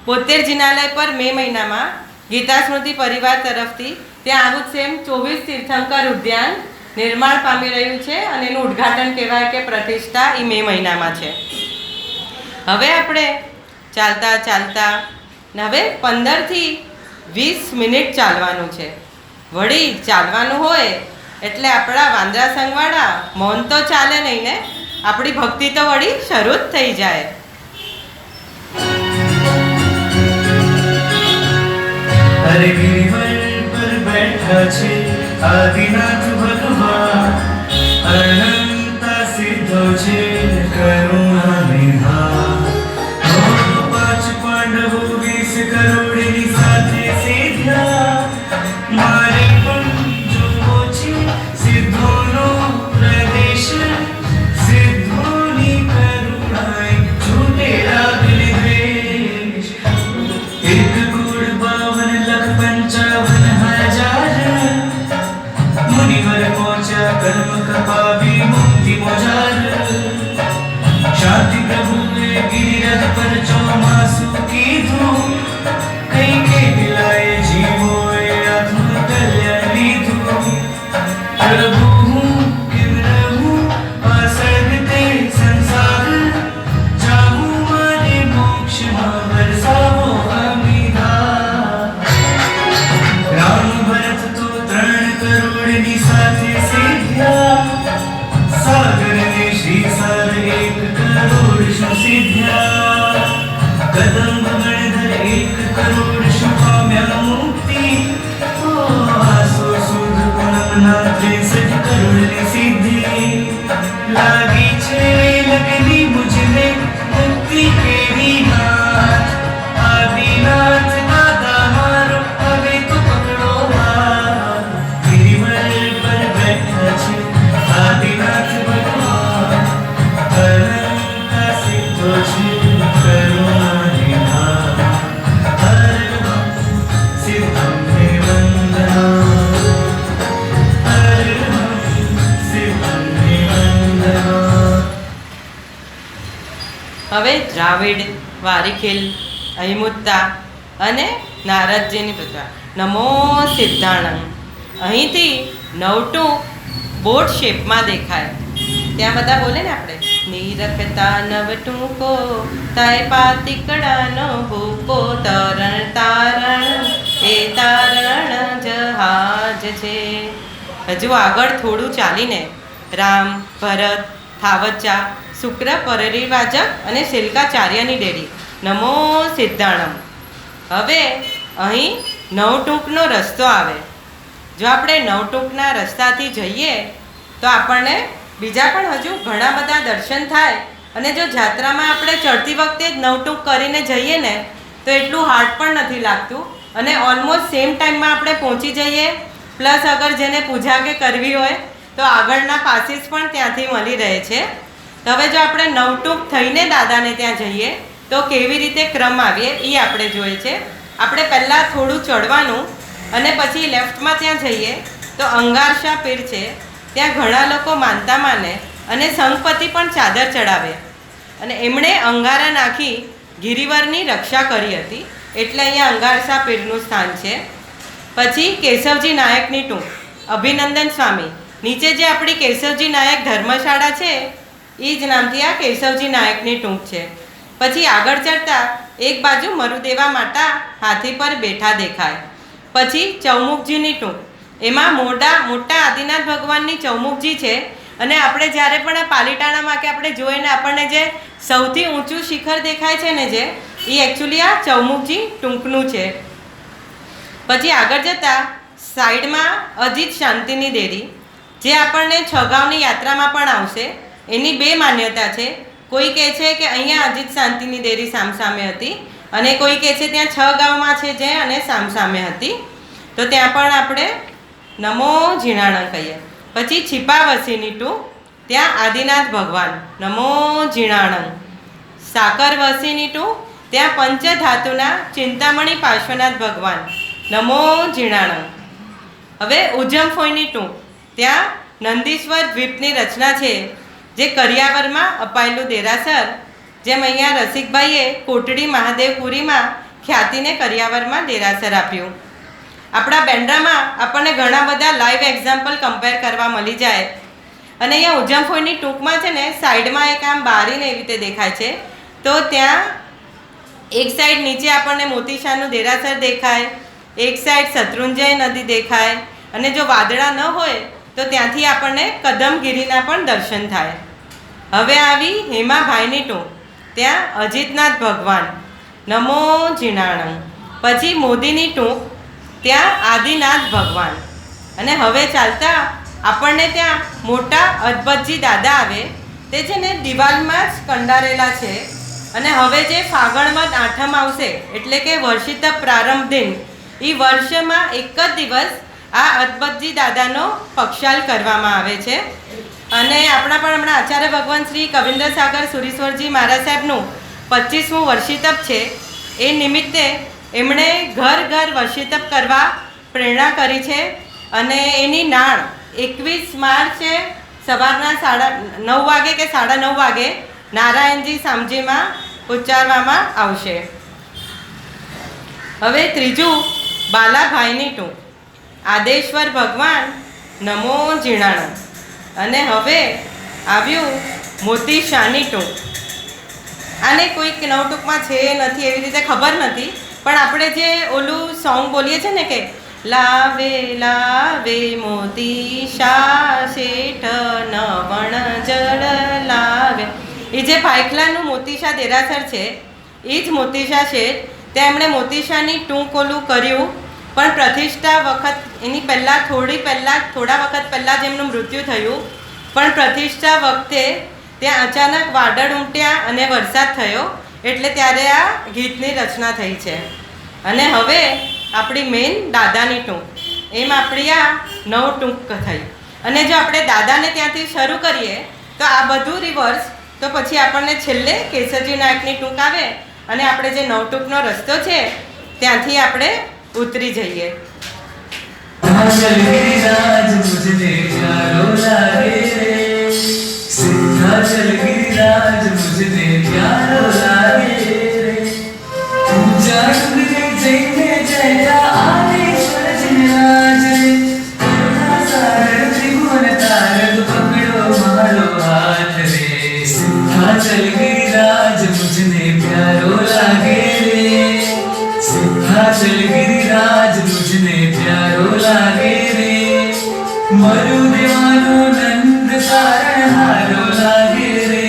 બોતેર જિનાલય પર મે મહિનામાં ગીતા સ્મૃતિ પરિવાર તરફથી ત્યાં આવું જ સેમ 24 તીર્થંકર ઉદ્યાન નિર્માણ પામી રહ્યું છે અને એનું ઉદ્ઘાટન કહેવાય કે પ્રતિષ્ઠા એ મે મહિનામાં છે. હવે આપણે ચાલતા ચાલતા હવે 15 થી 20 મિનિટ ચાલવાનું છે. વળી ચાલવાનું હોય એટલે આપણા વાંદરા સંઘવાળા મૌન તો ચાલે નહીં ને, આપણી ભક્તિ તો વળી શરૂ જ થઈ જાય. अरे गिरिवर पर बैठा छे आदिनाथ भगवान अनंता सिद्धो छे करुणा निधान ओ 5 पांडवो 20 करोड़नी साथे सीध्या मारे पण जोવો छे सिद्धोनो प्रदेश सिद्धोनी करुणाए छूटे रागले द्वेष एक करोड़ 52 लाख 55,000 मुनिवर पहुंचा कर्म कपावी मुक्ति मोजार शांति प्रभुए गिरिराज पर चौमासु कीधुं कई के दिलाए जीवोए आत्म कल्याण लीधुं प्रभु हूँ किम रहूं पासद ते संसार जाऊं मारे मोक्ष में बरसावो अमिधा राम भरत तो 3 करोड़नी साथे सीध्या सागर ने श्री सार 1 करोड़ शु सीध्या कदम गणधर 1 करोड़ शु पाम्या मुक्ति ओ आसो सुध पूनमना 63 करोड़नी सिद्धि लागी छे लगनी मुझने मुक्ति केरी नाथ आदिनाथ दादा मारो હવે તો પકડો હાથ गिरिवर पर बैठा छे आदिनाथ भगवान अनंता सिद्धो छे करुणा निधान हर सिद्धंने वंदना हर सिद्धंने वंदना. હવે દ્રાવિડ, વારીખેલ, અહિમુત્તા અને નારદજીની પ્રતિભા. નમો સિદ્ધાણમ. અહીંથી નવટું બોટ શેપમાં દેખાય. ત્યાં બધા બોલે ને આપણે નીરખતા નવટુંકો તાય પાતિકડાનો ભૂકો તરણ તારણ એ તારણ જહાજ છે. હજુ આગળ થોડું ચાલીને રામ, ભરત, થાવચા, શુક્ર પરિવાજક અને શિલ્કાચાર્યની ડેરી. નમો સિદ્ધાણમ. હવે અહીં નવટૂંકનો રસ્તો આવે. જો આપણે નવટૂંકના રસ્તાથી જઈએ તો આપણને બીજા પણ હજુ ઘણા બધા દર્શન થાય. અને જો જાત્રામાં આપણે ચડતી વખતે જ નવટૂંક કરીને જઈએ ને તો એટલું હાર્ડ પણ નથી લાગતું અને ઓલમોસ્ટ સેમ ટાઈમમાં આપણે પહોંચી જઈએ. પ્લસ અગર જેને પૂજા કે કરવી હોય તો આગળના પાસીસ પણ ત્યાંથી મળી રહે છે. તો હવે જો આપણે નવટૂંક થઈને દાદાને ત્યાં જઈએ તો કેવી રીતે ક્રમ આવીએ એ આપણે જોઈએ છે. આપણે પહેલાં થોડું ચડવાનું અને પછી લેફ્ટમાં ત્યાં જઈએ તો અંગારશા પીર છે. ત્યાં ઘણા લોકો માનતા માને અને સંઘપતિ પણ ચાદર ચડાવે અને એમણે અંગારા નાખી ગિરિવરની રક્ષા કરી હતી, એટલે અહીંયા અંગારસા પીરનું સ્થાન છે. પછી કેશવજી નાયકની ટૂંક, અભિનંદન સ્વામી. નીચે જે આપણી કેશવજી નાયક ધર્મશાળા છે એ જ નામથી આ કેશવજી નાયકની ટૂંક છે. પછી આગળ ચડતા એક બાજુ મરુદેવા માતા હાથી પર બેઠા દેખાય. પછી ચૌમુખજીની ટૂંક, એમાં મોટા આદિનાથ ભગવાનની ચૌમુખજી છે. અને આપણે જ્યારે પણ આ પાલીતાણામાં કે આપણે જોઈને આપણને જે સૌથી ઊંચું શિખર દેખાય છે ને જે એ એકચ્યુઅલી આ ચૌમુખજી ટૂંકનું છે. પછી આગળ જતાં સાઈડમાં અજીત શાંતિની દેરી, જે આપણને છગાવની યાત્રામાં પણ આવશે. એની બે માન્યતા છે. કોઈ કહે છે કે અહીંયા અજીત શાંતિની દેરી સામસામે હતી, અને કોઈ કહે છે ત્યાં 6 ગામમાં છે જે અને સામસામે હતી. તો ત્યાં પણ આપણે નમો ઝીણાણં કહીએ. પછી છીપાવસીની ટૂંક, ત્યાં આદિનાથ ભગવાન નમો ઝીણાણં. સાકરવસીની ટૂંક, ત્યાં પંચધાતુના ચિંતામણી પાર્શ્વનાથ ભગવાન નમો ઝીણાણં. હવે ઉજ્જમફોઈની ટૂંક, ત્યાં નંદીશ્વર દ્વીપની રચના છે, જે કરિયાવરમાં અપાયેલું દેરાસર. જેમ અહીંયા રસિકભાઈએ કોટડી મહાદેવપુરીમાં ખ્યાતિને કરિયાવરમાં દેરાસર આપ્યું. આપણા બેન્ડ્રામાં આપણને ઘણા બધા લાઈવ એક્ઝામ્પલ કમ્પેર કરવા મળી જાય. અને અહીંયા ઉજ્જમફોઈની ટૂંકમાં છે ને સાઈડમાં એક આમ બારીને એવી રીતે દેખાય છે. તો ત્યાં એક સાઈડ નીચે આપણને મોતીશાનું દેરાસર દેખાય, એક સાઈડ શત્રુંજય નદી દેખાય, અને જો વાદળા ન હોય તો ત્યાંથી આપણને કદમગીરીના પણ દર્શન થાય. હવે આવી હેમાભાઈની ટૂંક, ત્યાં અજીતનાથ ભગવાન નમો ઝીણાણં. પછી મોદીની ટૂંક, ત્યાં આદિનાથ ભગવાન. અને હવે ચાલતા આપણને ત્યાં મોટા અદભતજી દાદા આવે, તે છે ને દિવાલમાં જ કંડારેલા છે. અને હવે જે ફાગણવદ આઠમ આવશે એટલે કે વર્ષિત પ્રારંભ દિન, એ વર્ષમાં એક જ દિવસ આ અદભતજી દાદાનો પક્ષાલ કરવામાં આવે છે. અને આપણા પણ હમણાં આચાર્ય ભગવાન શ્રી કવિન્દ્ર સાગર સુરીશ્વરજી મહારાજ સાહેબનું 25મું વર્ષિતપ છે. એ નિમિત્તે એમણે ઘર ઘર વર્ષિતપ કરવા પ્રેરણા કરી છે. અને એની નાળ 21 માર્ચે સવારના 9:30 વાગે કે 9:30 વાગે નારાયણજી સામજીમાં ઉચ્ચારવામાં આવશે. હવે ત્રીજું બાલાભાઈની ટૂંક, આદેશ્વર ભગવાન નમો ઝીણાણં. અને હવે આવ્યું મોતીશાની ટૂંક. આને કોઈક નવટૂંકમાં છે નથી એવી રીતે ખબર નથી, પણ આપણે જે ઓલું સોંગ બોલીએ છીએ ને કે લાવે લાવે મોતીશા શેઠ નવણ જળ લાવે, એ જે ભાયખલાનું મોતીશા દેરાસર છે એ જ મોતીશા શેઠ. ત્યાં એમણે મોતીશાની ટૂંક ઓલું કર્યું, પણ પ્રતિષ્ઠા વખત એની પહેલાં થોડા વખત પહેલાં જ એમનું મૃત્યુ થયું. પણ પ્રતિષ્ઠા વખતે ત્યાં અચાનક વાદળ ઉમટ્યા અને વરસાદ થયો, એટલે ત્યારે આ ગીતની રચના થઈ છે. અને હવે આપણી મેઇન દાદાની ટૂંક, એમ આપણી આ 9 ટૂંક થઈ. અને જો આપણે દાદાને ત્યાંથી શરૂ કરીએ તો આ બધું રિવર્સ, તો પછી આપણને છેલ્લે કેશવજી નાયકની ટૂંક આવે, અને આપણે જે 9 ટૂંકનો રસ્તો છે ત્યાંથી આપણે ઉતરી જઈએ. चल गिरिराज मुझे प्यारो लागे रे, सीधा चल गिरिराज मुझे प्यारो लागे रे. पूजा डुंगरे जैने जया आदेश्वर जिनराज रे, करुणा सागर त्रिभुवन तारक पकड़ो मारो हाथ रे. सीधा चल गिरिराज मुझे प्यारो लागे रे, सीधा चल गिरिराज मुझे प्यारो लागे रे. मरु देवानो नंद कारण हारो लागे रे,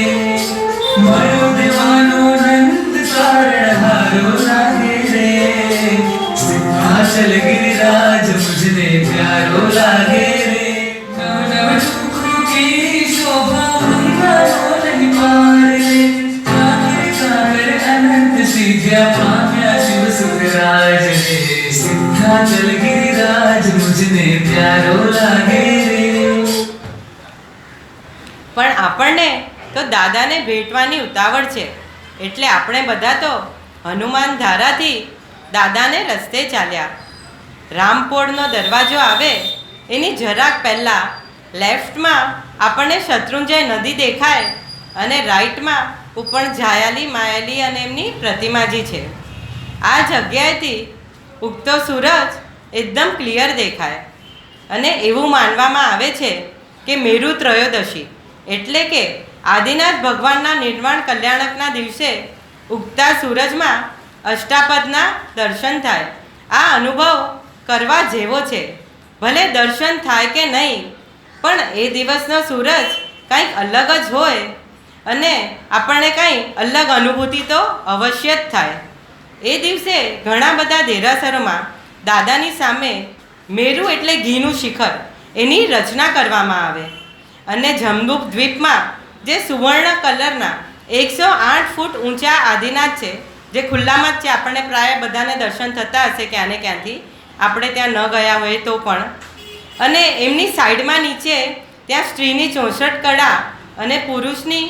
मरु देवानो नंद कारण हारो लागे रे. सीधा चल गिरिराज मुझे प्यारो लागे रे. नव टुकड़ों की शोभा मंगलो नहीं पार रे, काकर काकर अनंत सीधा पाम्या शिव सुखराज रे. सीधा चल गिरिराज मुझे प्यारो लागे रे. પણ આપણને તો દાદાને ભેટવાની ઉતાવળ છે, એટલે આપણે બધા તો હનુમાન ધારાથી દાદાને રસ્તે ચાલ્યા. રામપોળનો દરવાજો આવે એની જરાક પહેલાં લેફ્ટમાં આપણને શત્રુંજય નદી દેખાય, અને રાઈટમાં ઉપર જાયાલી માયાલી અને એમની પ્રતિમાજી છે. આ જગ્યાએથી ઉગતો સૂરજ એકદમ ક્લિયર દેખાય અને એવું માનવામાં આવે છે કે મેરુ ત્રયોદશી એટલે કે આદિનાથ ભગવાનના નિર્વાણ કલ્યાણકના દિવસે ઉગતા સૂરજમાં અષ્ટાપદના દર્શન થાય. આ અનુભવ કરવા જેવો છે. ભલે દર્શન થાય કે નહીં, પણ એ દિવસનો સૂરજ કંઈક અલગ જ હોય અને આપણને કંઈ અલગ અનુભૂતિ તો અવશ્ય જ થાય. એ દિવસે ઘણા બધા દેરાસરોમાં દાદાની સામે મેરુ એટલે ઘીનું શિખર એની રચના કરવામાં આવે અને જંબુ દ્વીપમાં જે સુવર્ણ કલરના 108 ફૂટ ઊંચા આદિનાથ છે, જે ખુલ્લામાં જ છે, આપણને પ્રાય બધાને દર્શન થતા હશે ક્યાં ને ક્યાંથી, આપણે ત્યાં ન ગયા હોય તો પણ. અને એમની સાઈડમાં નીચે ત્યાં સ્ત્રીની 64 કળા અને પુરુષની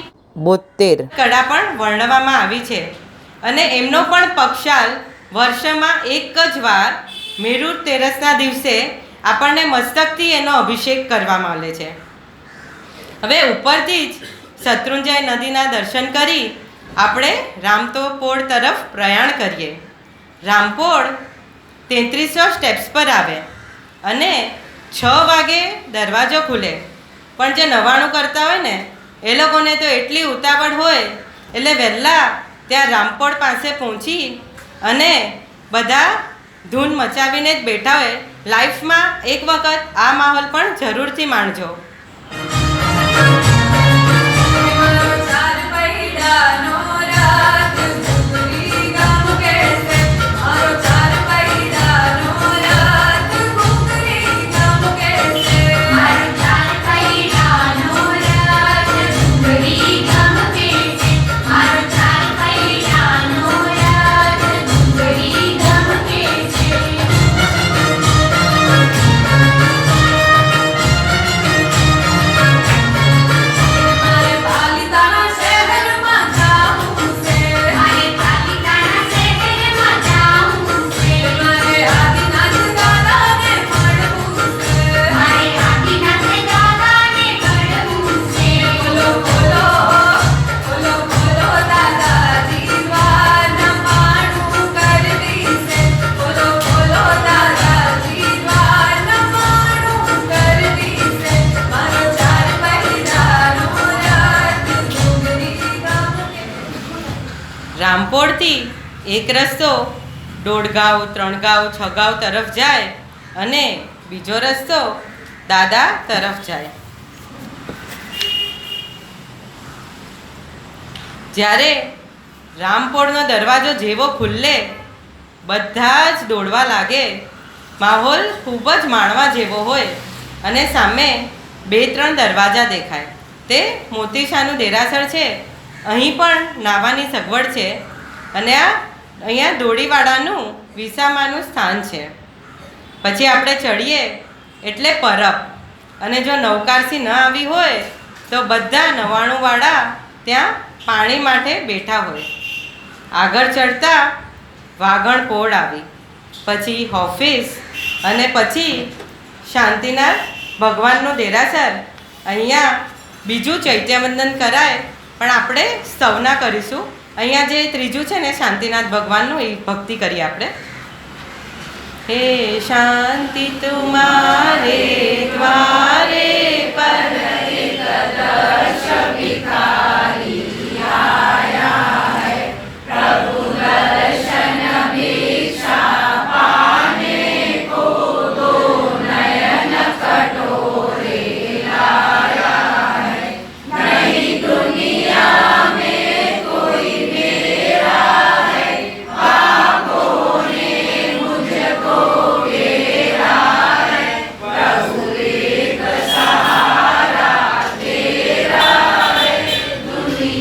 72 કળા પણ વર્ણવવામાં આવી છે. અને એમનો પણ પક્ષાલ વર્ષમાં એક જ વાર મેરુ તેરસના દિવસે આપણને મસ્તકથી એનો અભિષેક કરવામાં આવે છે. હવે ઉપરથી જ શત્રુંજય નદીના દર્શન કરી આપણે રામપોળ તરફ પ્રયાણ કરીએ. રામપોળ 3300 સ્ટેપ્સ પર આવે અને 6 વાગે દરવાજો ખુલે. પણ જે નવાણું કરતા હોય ને એ લોકોને તો એટલી ઉતાવળ હોય એટલે વહેલા ત્યાં રામપોળ પાસે પહોંચી અને બધા ધૂન મચાવીને જ બેઠા હોય. લાઈફમાં એક વખત આ માહોલ પણ જરૂરથી માણજો. રામપોળથી એક રસ્તો 1.5 ગાંવ 3 ગાંવ 6 ગાંવ તરફ જાય અને બીજો રસ્તો દાદા તરફ જાય. જ્યારે રામપોળનો દરવાજો જેવો ખુલ્લે બધા જ દોડવા લાગે. માહોલ ખૂબ જ માણવા જેવો હોય અને સામે 2-3 દરવાજા દેખાય. તે મોતીશાનું દેરાસર છે. અહીં પણ નાવાની સગવડ છે અને અહીંયા દોડીવાળાનું વિસામાનું સ્થાન છે. પછી આપણે ચડીએ એટલે પરબ. અને જો નવકારસી ન આવી હોય તો બધા 99 વાળા ત્યાં પાણી માટે બેઠા હોય. આગળ ચડતા વાઘણ પોળ આવી, પછી ઓફિસ અને પછી શાંતિનાથ ભગવાનનું દેરાસર. અહીંયા બીજું ચૈત્યવંદન કરાય પણ આપણે સવના કરીશું. અહીંયા જે ત્રીજું છે ને શાંતિનાથ ભગવાનનું, એ ભક્તિ કરીએ આપણે. હે શાંતિ તુમારે દ્વારે પર એક દર્શ ભિખારી આયા હૈ, પ્રભુ દર્શન ભિક્ષા પાને को दो नयन कटोरे लाया है, नहीं दुनिया में कोई मेरा है, पापों ने मुझको घेरा है, प्रभु एक सहारा तेरा है, दुनिया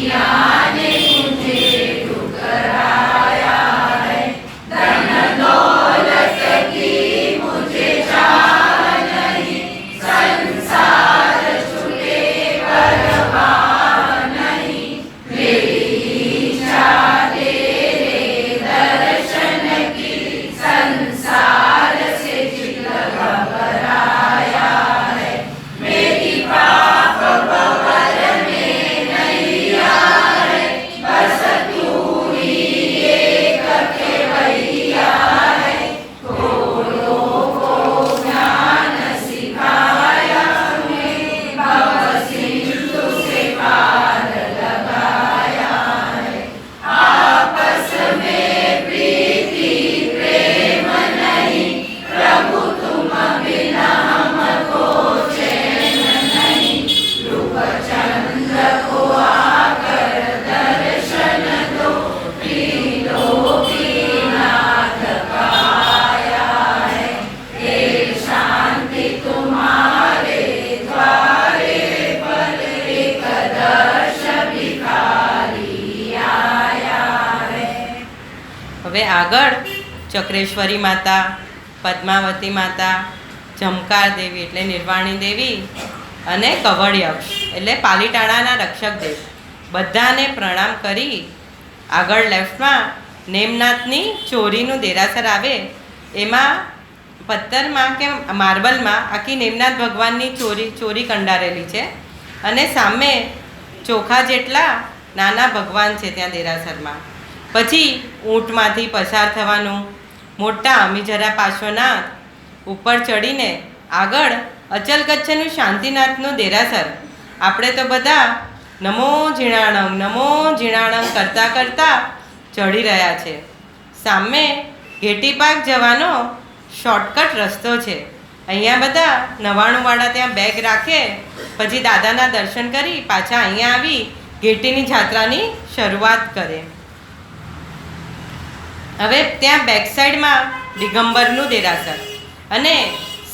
આગળ ચક્રેશ્વરી માતા, પદ્માવતી માતા, જમકાર દેવી એટલે નિર્વાણી દેવી અને કવળયક્ષ એટલે પાલીતાણાના રક્ષક દેવ બધાને પ્રણામ કરી આગળ લેફ્ટમાં નેમનાથની ચોરીનું દેરાસર આવે. એમાં પથ્થરમાં કે માર્બલમાં આખી નેમનાથ ભગવાનની ચોરી કંડારેલી છે અને સામે ચોખા જેટલા નાના ભગવાન છે ત્યાં દેરાસરમાં. પછી ઊંટમાંથી પસાર થવાનું, મોટા અમીજરા પાર્શ્વનાથ, ઉપર ચડીને આગળ અચલકચ્છનું શાંતિનાથનું દેરાસર. આપણે તો બધા નમો ઝીણાણમ કરતાં કરતાં ચડી રહ્યા છે. સામે ઘેટીપાક જવાનો શોર્ટકટ રસ્તો છે. અહીંયા બધા 99 વાળા ત્યાં બેગ રાખે, પછી દાદાના દર્શન કરી પાછા અહીંયા આવી ઘેટીની જાત્રાની શરૂઆત કરે. હવે ત્યાં બેક સાઈડમાં દિગંબરનું દેરાસર અને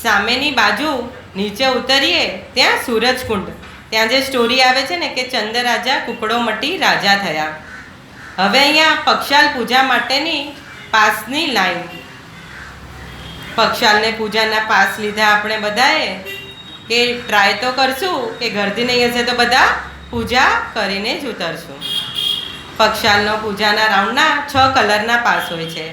સામેની બાજુ નીચે ઉતરીએ ત્યાં સૂરજકુંડ. ત્યાં જે સ્ટોરી આવે છે ને કે ચંદ્ર રાજા કુકડો મટી રાજા થયા. હવે અહીંયા પક્ષાલ પૂજા માટેની પાસની લાઈન. પક્ષાલને પૂજાના પાસ લીધા આપણે બધાએ કે ટ્રાય તો કરશું કે ગરદી નહીં હશે તો બધા પૂજા કરીને જ ઉતરશું. પક્ષાલનો પૂજાના રાઉન્ડના 6 કલરના પાસ હોય છે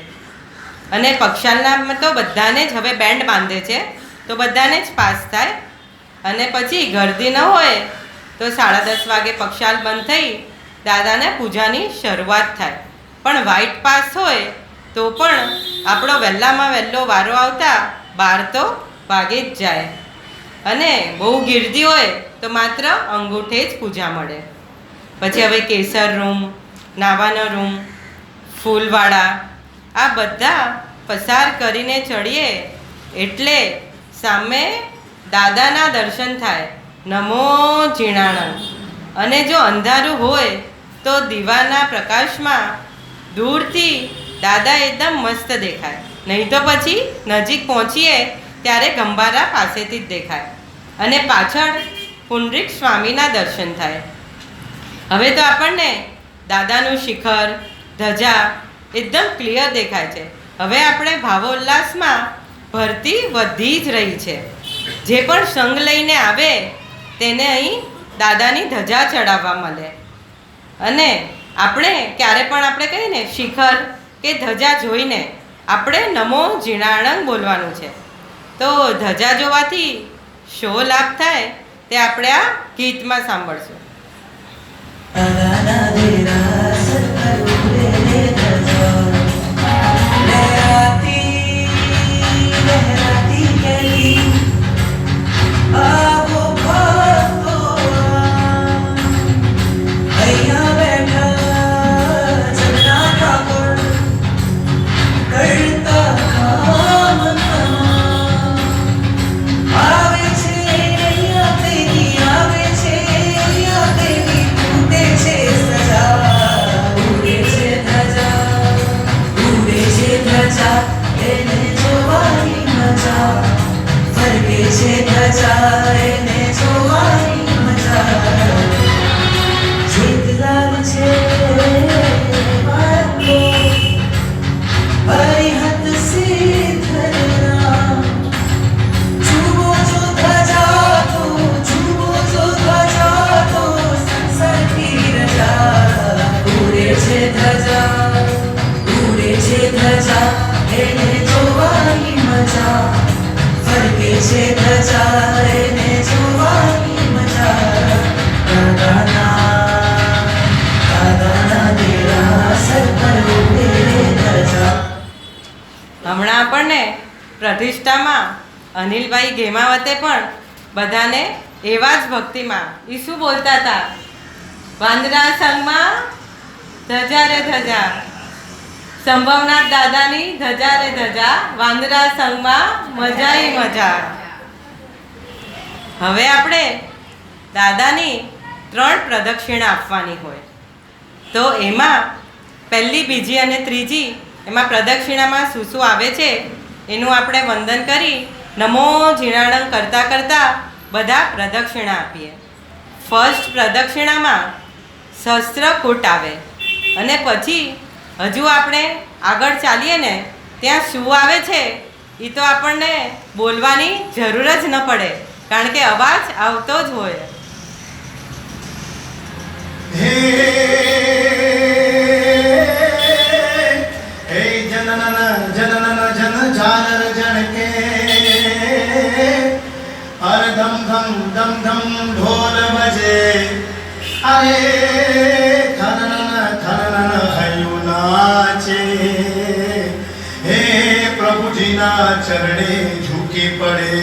અને પક્ષાલના તો બધાને જ હવે બેન્ડ બાંધે છે તો બધાને જ પાસ થાય. અને પછી ગરદી ન હોય તો 10:30 વાગે પક્ષાલ બંધ થઈ દાદાને પૂજાની શરૂઆત થાય. પણ વ્હાઈટ પાસ હોય તો પણ આપણો વહેલામાં વહેલો વારો આવતા 12 તો વાગી જ જાય. અને બહુ ગીર્દી હોય તો માત્ર અંગૂઠે જ પૂજા મળે. પછી હવે કેસર રૂમ, નાવાનો રૂમ, ફૂલવાળા આ બધા પસાર કરીને ચડીએ એટલે સામે દાદાના દર્શન થાય. નમો ઝીણાણમ. અને જો અંધારું હોય તો દીવાના પ્રકાશમાં દૂરથી દાદા એકદમ મસ્ત દેખાય, નહીં તો પછી નજીક પહોંચીએ ત્યારે ગંભારા પાસેથી જ દેખાય અને પાછળ પુંડરીક સ્વામીના દર્શન થાય. હવે તો આપણને દાદાનું શિખર, ધજા એકદમ ક્લિયર દેખાય છે. હવે આપણે ભાવોલ્લાસમાં ભરતી વધી જ રહી છે. જે પણ સંગ લઈને આવે તેને અહીં દાદાની ધજા ચડાવવા મળે. અને આપણે ક્યારે પણ આપણે કહીએ ને શિખર કે ધજા જોઈને આપણે નમો ઝીણાણમ બોલવાનું છે. તો ધજા જોવાથી શો લાભ થાય તે આપણે આ ગીતમાં સાંભળશું. હમણાં આપણને પ્રતિષ્ઠામાં અનિલભાઈ ઘેમાવતે પણ બધાને એવા જ ભક્તિમાં એ શું બોલતા હતા? વાંદરા સંગમાં ધજા રે ધજા, સંભવનાથ દાદાની ધજા રે ધજા, વાંદરા સંગમાં મજાઈ મજા. હવે આપણે દાદાની 3 પ્રદક્ષિણા આપવાની હોય તો એમાં પહેલી, બીજી અને ત્રીજી એમાં પ્રદક્ષિણામાં શું શું આવે છે એનું આપણે વંદન કરી નમો ઝીણાણમ કરતાં કરતાં બધા પ્રદક્ષિણા આપીએ. ફર્સ્ટ પ્રદક્ષિણામાં સહસ્ત્રકૂટ આવે અને પછી હજુ આપણે આગળ ચાલીએ ને ત્યાં શું આવે છે એ તો આપણને બોલવાની જરૂર જ ન પડે, કારણ કે અવાજ આવતો જ હોય. હે જનનન જનનન જન ઝાલર જણકે, અરે ધમ ધમ ધમ ધમ ઢોલ બજે, અરે થનનન થનનન હૈયું નાચે, હે પ્રભુજીના ચરણે ઝૂકી પડે.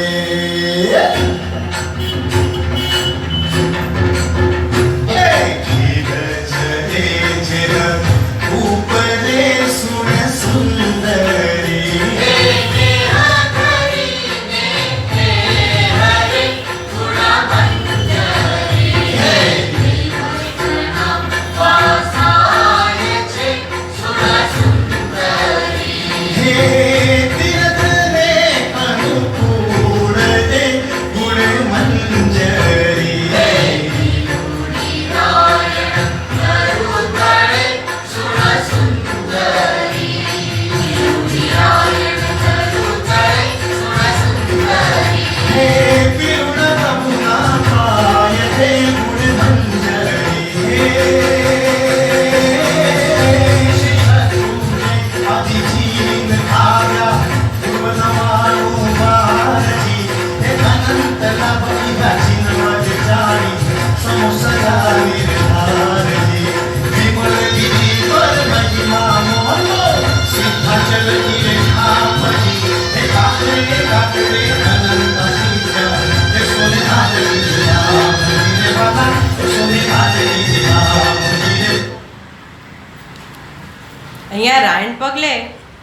અહીંયા રાયણ પગલે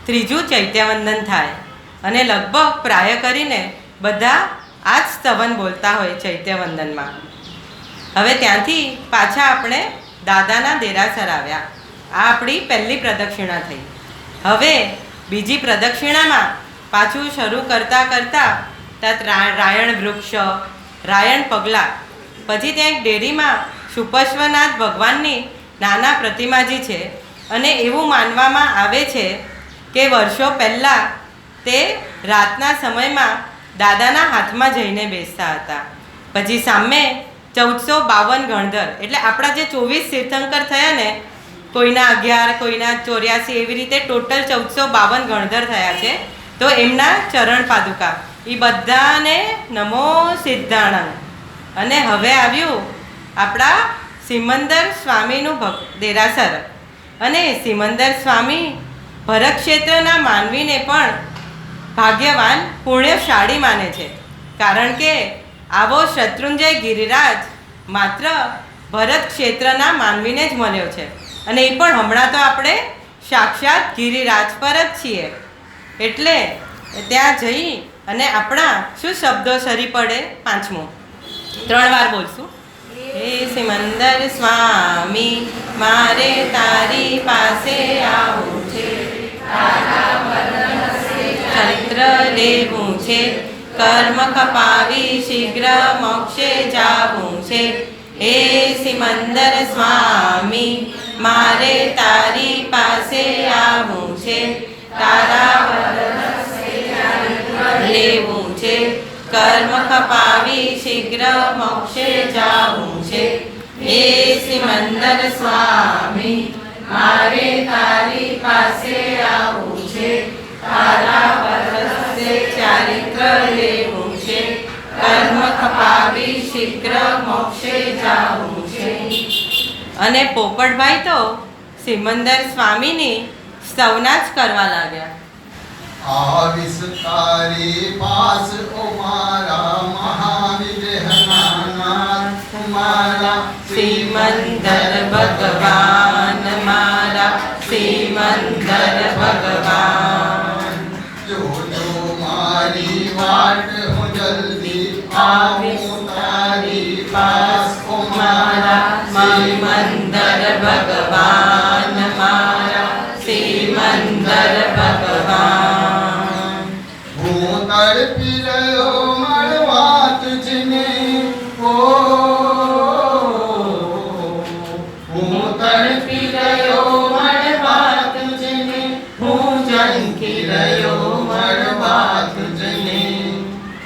ત્રીજું ચૈત્યવંદન થાય અને લગભગ પ્રાય કરીને બધા આ જ સ્તવન બોલતા હોય ચૈત્યવંદનમાં. હવે ત્યાંથી પાછા આપણે દાદાના દેરાસર આવ્યા. આ આપણી પહેલી પ્રદક્ષિણા થઈ. હવે બીજી પ્રદક્ષિણામાં પાછું શરૂ કરતાં ત્યાં રાયણ વૃક્ષ, રાયણ પગલાં, પછી ત્યાં એક ડેરીમાં સુપશ્વનાથ ભગવાનની નાના પ્રતિમાજી છે અને એવું માનવામાં આવે છે કે વર્ષો પહેલાં તે રાતના સમયમાં દાદાના હાથમાં જઈને બેસતા હતા. પછી સામે 1452 ગણધર, એટલે આપણા જે 24 તીર્થંકર થયા ને, કોઈના 11, કોઈના 84, એવી રીતે ટોટલ 1452 ગણધર થયા છે. તો એમના ચરણ પાદુકા એ બધાને નમો સિદ્ધાણંદ. અને હવે આવ્યું આપણા સિમંદર સ્વામીનું દેરાસર. અને સિમંદર સ્વામી ભરત ક્ષેત્રના માનવીને પણ ભાગ્યવાન પુણ્યશાળી માને છે, કારણ કે આવો શત્રુંજય ગિરિરાજ માત્ર ભરત ક્ષેત્રના માનવીને જ મળ્યો છે. અને એ પણ હમણાં તો આપણે સાક્ષાત ગિરિરાજ પર જ છીએ. એટલે ત્યાં જઈ અને આપણા શું શબ્દો સરી પડે? પાંચમું 3 વાર બોલશું. હે સિમંદર સ્વામી, મારે તારી પાસે આવું છે, ચરિત્ર લેવું છે, કર્મ કપાવી શીઘ્ર મોક્ષે જાવું છે. હે સિમંદર સ્વામી, મારે તારી પાસે આવું છે, તારા લેવું છે, કર્મ કપાવી શીઘ્ર મોક્ષે જાવું છે. હે સિમંદર સ્વામી, મારે તારી પાસે આવું છે, તારા વરસે ચારિત્ર લેવું છે, કર્મ કપાવી શીઘ્ર મોક્ષે જાવું છે. અને પોપટભાઈ તો સિમંદર સ્વામીની સ્તવના જ કરવા લાગ્યા. આવિસ તારી પાસ ઓ મારા મહાવિગ્રહનાથ, મારા સિમંદર ભગવાન, મારા સિમંદર ભગવાન. જો મારી વાટ હું જલ્દી આવું તારી પાસ ઓ મારા સિમંદર ભગવાન, મારા સિમંદર ભગવાન. હું તડપી રહ્યો મળવા તુજને, હું તડપી રહ્યો મળવા તુજને, પીરયો મળવા તુજને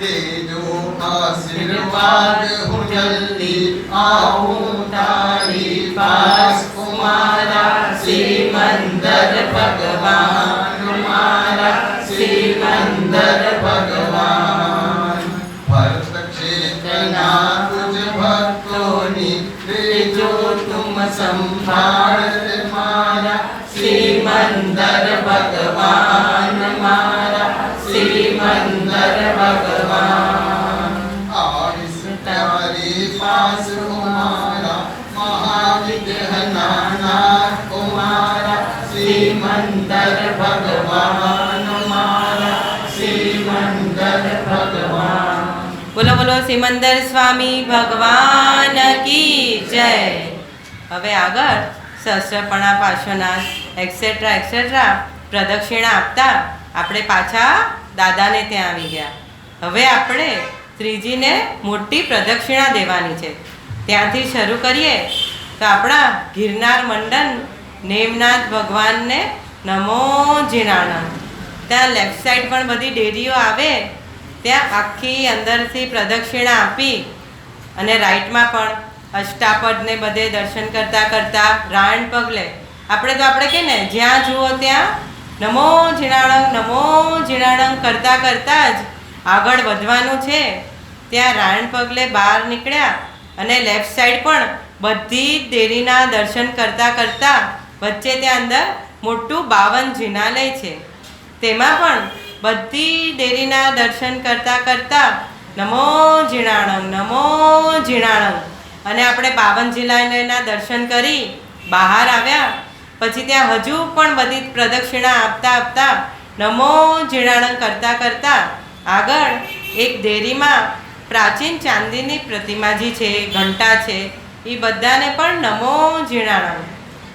તેજો આશીર્વાદ હું જલ્દી આવું તારી પાસ કુમારા સિમંદર ભગવાન મારા સિમંદર ભગવાન ભરત ક્ષેત્રના તુજ ભક્તોની લેજો તુમ સંભાળ મારા સિમંદર ભગવાન મારા સિમંદર ભગવાન આવીશ તારી પાસ કુમારા મહાવિદ્યના નાથ કુમારા સિમંદર ભગવાન મારા સિમંદર ભગવાન. બોલો બોલો સિમંદર સ્વામી ભગવાન કી જય. હવે આગળ શસ્ત્રપણા પાર્શ્વનાથ એક્સેટ્રા એક્સેટ્રા પ્રદક્ષિણા આપતા આપણે પાછા દાદાને ત્યાં આવી ગયા. હવે આપણે શ્રીજીને મોટી પ્રદક્ષિણા દેવાની છે. ત્યાંથી શરૂ કરીએ તો આપણા ગિરનાર મંડન નેમનાથ ભગવાનને નમો જીણાણમ. ત્યાં લેફ્ટ સાઈડ પણ બધી ડેરીઓ આવે, ત્યાં આખી અંદરથી પ્રદક્ષિણા આપી અને રાઈટમાં પણ અષ્ટાપદને બધે દર્શન કરતા કરતા રાણ પગલે આપણે કહીએ ને જ્યાં જુઓ ત્યાં નમો જીણાણમ કરતા કરતા જ આગળ વધવાનું છે. ત્યાં રાણ પગલે બહાર નીકળ્યા અને લેફ્ટ સાઈડ પણ બધી જ દેરીના દર્શન કરતા કરતા વચ્ચે ત્યાં અંદર મોટું 52 જિનાલય છે. તેમાં પણ બધી દેરીના દર્શન કરતા કરતા નમો જીણાણમ અને આપણે 52 જિનાલયના દર્શન કરી બહાર આવ્યા. પછી ત્યાં હજુ પણ બધી પ્રદક્ષિણા આપતા નમો જીણાણમ કરતા કરતા આગળ એક દેરીમાં પ્રાચીન ચાંદીની પ્રતિમાજી છે, ઘંટા છે, એ બધાને પણ નમો જીણાણમ.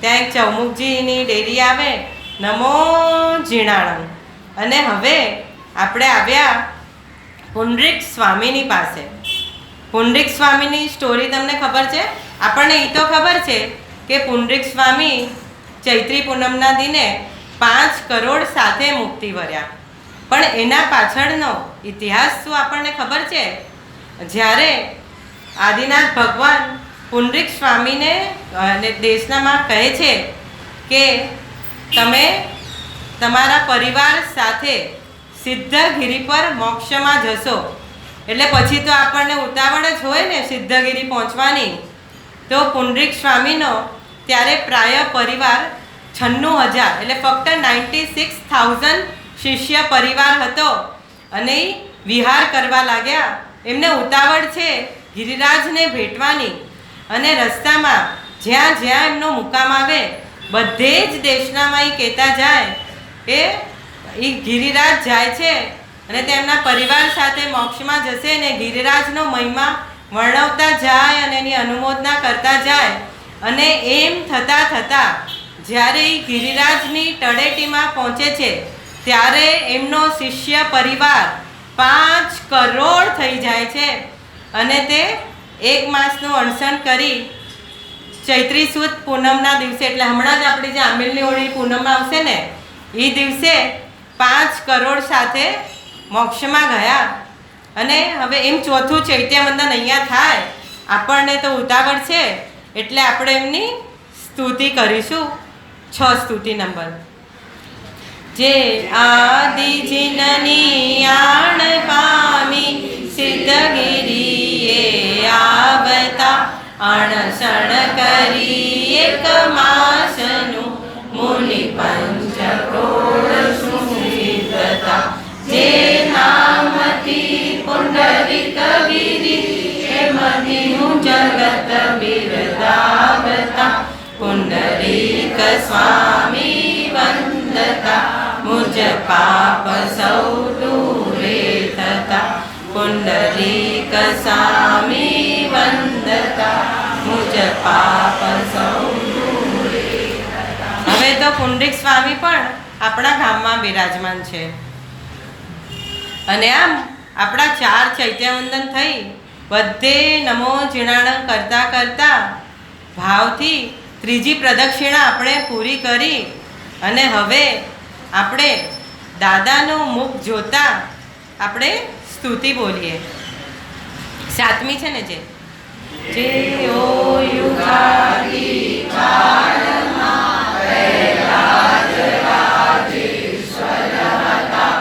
ત્યાં એક ચૌમુખજીની ડેરી આવે, નમો જીણાણમ. અને હવે આપણે આવ્યા પુંડરીક સ્વામીની પાસે. પુંડરીક સ્વામીની સ્ટોરી તમને ખબર છે? આપણને એ તો ખબર છે કે પુંડરીક સ્વામી ચૈત્રી પૂનમના દિને 5 કરોડ સાથે મુક્તિ વર્યા. પણ એના પાછળનો ઇતિહાસ શું આપણને ખબર છે? જ્યારે આદિનાથ ભગવાન પુંડરીક સ્વામીને અને દેશનામાં કહે છે કે તમે તમારા પરિવાર સાથે સિદ્ધગિરી પર મોક્ષમાં જશો. એટલે પછી તો આપણને ઉતાવળ જ હોય ને સિદ્ધગિરી પહોંચવાની. તો પુંડરીક સ્વામીનો ત્યારે પ્રાય પરિવાર 96,000 એટલે ફક્ત 96,000 શિષ્ય પરિવાર હતો અને વિહાર કરવા લાગ્યા. એમને ઉતાવળ છે ગિરિરાજને ભેટવાની અને રસ્તામાં જ્યાં જ્યાં એમનો મુકામ આવે બધે જ દેશનામાં એ કહેતા જાય એ ગિરિરાજ જાય છે અને તેમના પરિવાર સાથે મોક્ષમાં જશે ને ગિરિરાજનો મહિમા વર્ણવતા જાય અને એની અનુમોદના કરતા જાય. અને એમ થતાં થતાં જ્યારે એ ગિરિરાજની તળેટીમાં પહોંચે છે ત્યારે એમનો શિષ્ય પરિવાર 5 કરોડ થઈ જાય છે. અને તે 1 માસનું અણસન કરી ચૈત્રી સુદ પૂનમના દિવસે, એટલે હમણાં જ આપણી જે આંબેલની હોળી પૂનમ આવશે ને એ દિવસે 5 કરોડ સાથે મોક્ષમાં ગયા. અને હવે એમ ચોથું ચૈત્યવંદન અહીંયા થાય. આપણને તો ઉતાવળ છે એટલે આપણે એમની સ્તુતિ કરીશું. 6 સ્તુતિ નંબર. જે આદિ જીનની આણ પામી સિદ્ધગિરીએ આવતા અણસણ કરી 1 માસનું મુનિ પંચકોડ સુસિદ્ધતા. જે નામથી પુંડરીક ગિરી એમનું જગત બિરદાવતા. પુંડરીક સ્વામી વંદતા મુજ પાપ સૌ દૂરે થતા. પુંડરીક સ્વામી વંદતા મુજ પાપ સૌ દૂરે થતા. હવે તો પુંડરીક સ્વામી પણ આપણા ગામમાં બિરાજમાન છે. અને આમ આપણા 4 ચૈત્યવંદન થઈ બધે નમો જીણાણમ કરતા કરતા ભાવથી ત્રીજી પ્રદક્ષિણા આપણે પૂરી કરી અને હવે આપણે દાદાનું મુખ જોતા આપણે સ્તુતિ બોલીએ. 7મી છે ને જે ઓ યુગાદી કાળમાં પહેલા જ રાજેશ્વર હતા.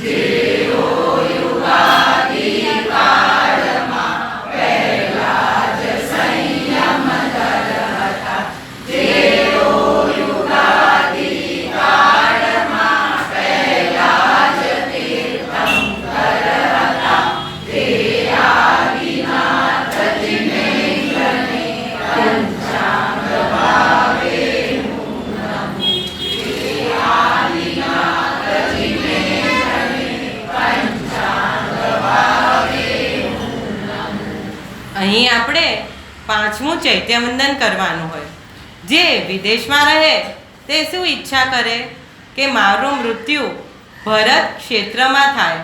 જેઓ યુગાદી કાળમાં પહેલા જ સંયમધર હતા. જેઓ યુગાદી કાળમાં પહેલા જ તીર્થંકર હતા. તે આદિનાથ જિનેન્દ્રને પંચાંગ ભાવે હું નમું. તે આદિનાથ જિનેન્દ્રને પંચાંગ ભાવે હું નમું. અહીં આપણે 5મું ચૈત્યવંદન કરવાનું હોય. જે વિદેશમાં રહે તે શું ઈચ્છા કરે કે મારું મૃત્યુ ભરત ક્ષેત્રમાં થાય,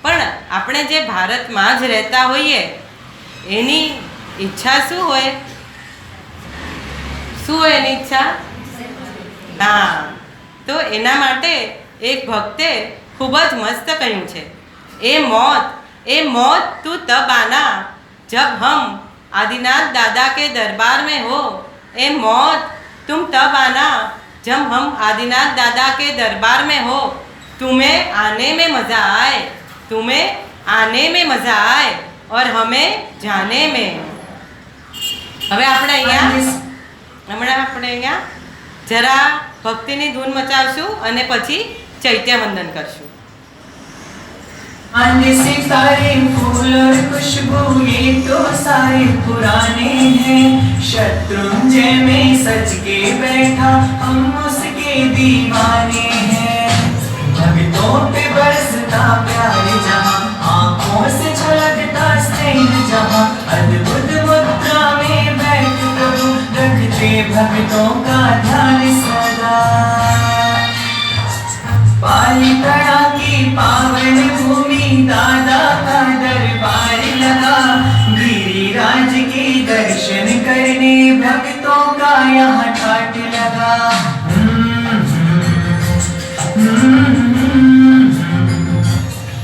પણ આપણે જે ભારતમાં જ રહેતા હોઈએ એની ઈચ્છા શું હોય? શું હોય એની ઈચ્છા? હા, તો એના માટે એક ભક્તે ખૂબ જ મસ્ત કહ્યું છે, એ मौत तू तब आना जब हम आदिनाथ दादा के दरबार में हो. ए मौत तुम तब आना जब हम आदिनाथ दादा के दरबार में हो. तुम्हें आने में मज़ा आए, तुम्हें आने में मज़ा आए और हमें जाने में. હવે આપણે અહીંયા જરા ભક્તિની ધૂન મચાવશું અને પછી ચૈત્યવંદન કરશું. आने से सारे फूल और खुशबू ये तो सारे पुराने हैं. शत्रुंजय में सज के बैठा हम उसके दीवाने हैं. भक्तों पे बरसता प्यार जहाँ, आंखों से झलकता स्नेह जहाँ. अद्भुत मुद्रा में बैठ प्रभु रखते भक्तों का ध्यान सदा. पालिताना की पावन भूमि दादा का दरबार लगा. गिरिराज के दर्शन करने भक्तों का यहाँ ठाट लगा.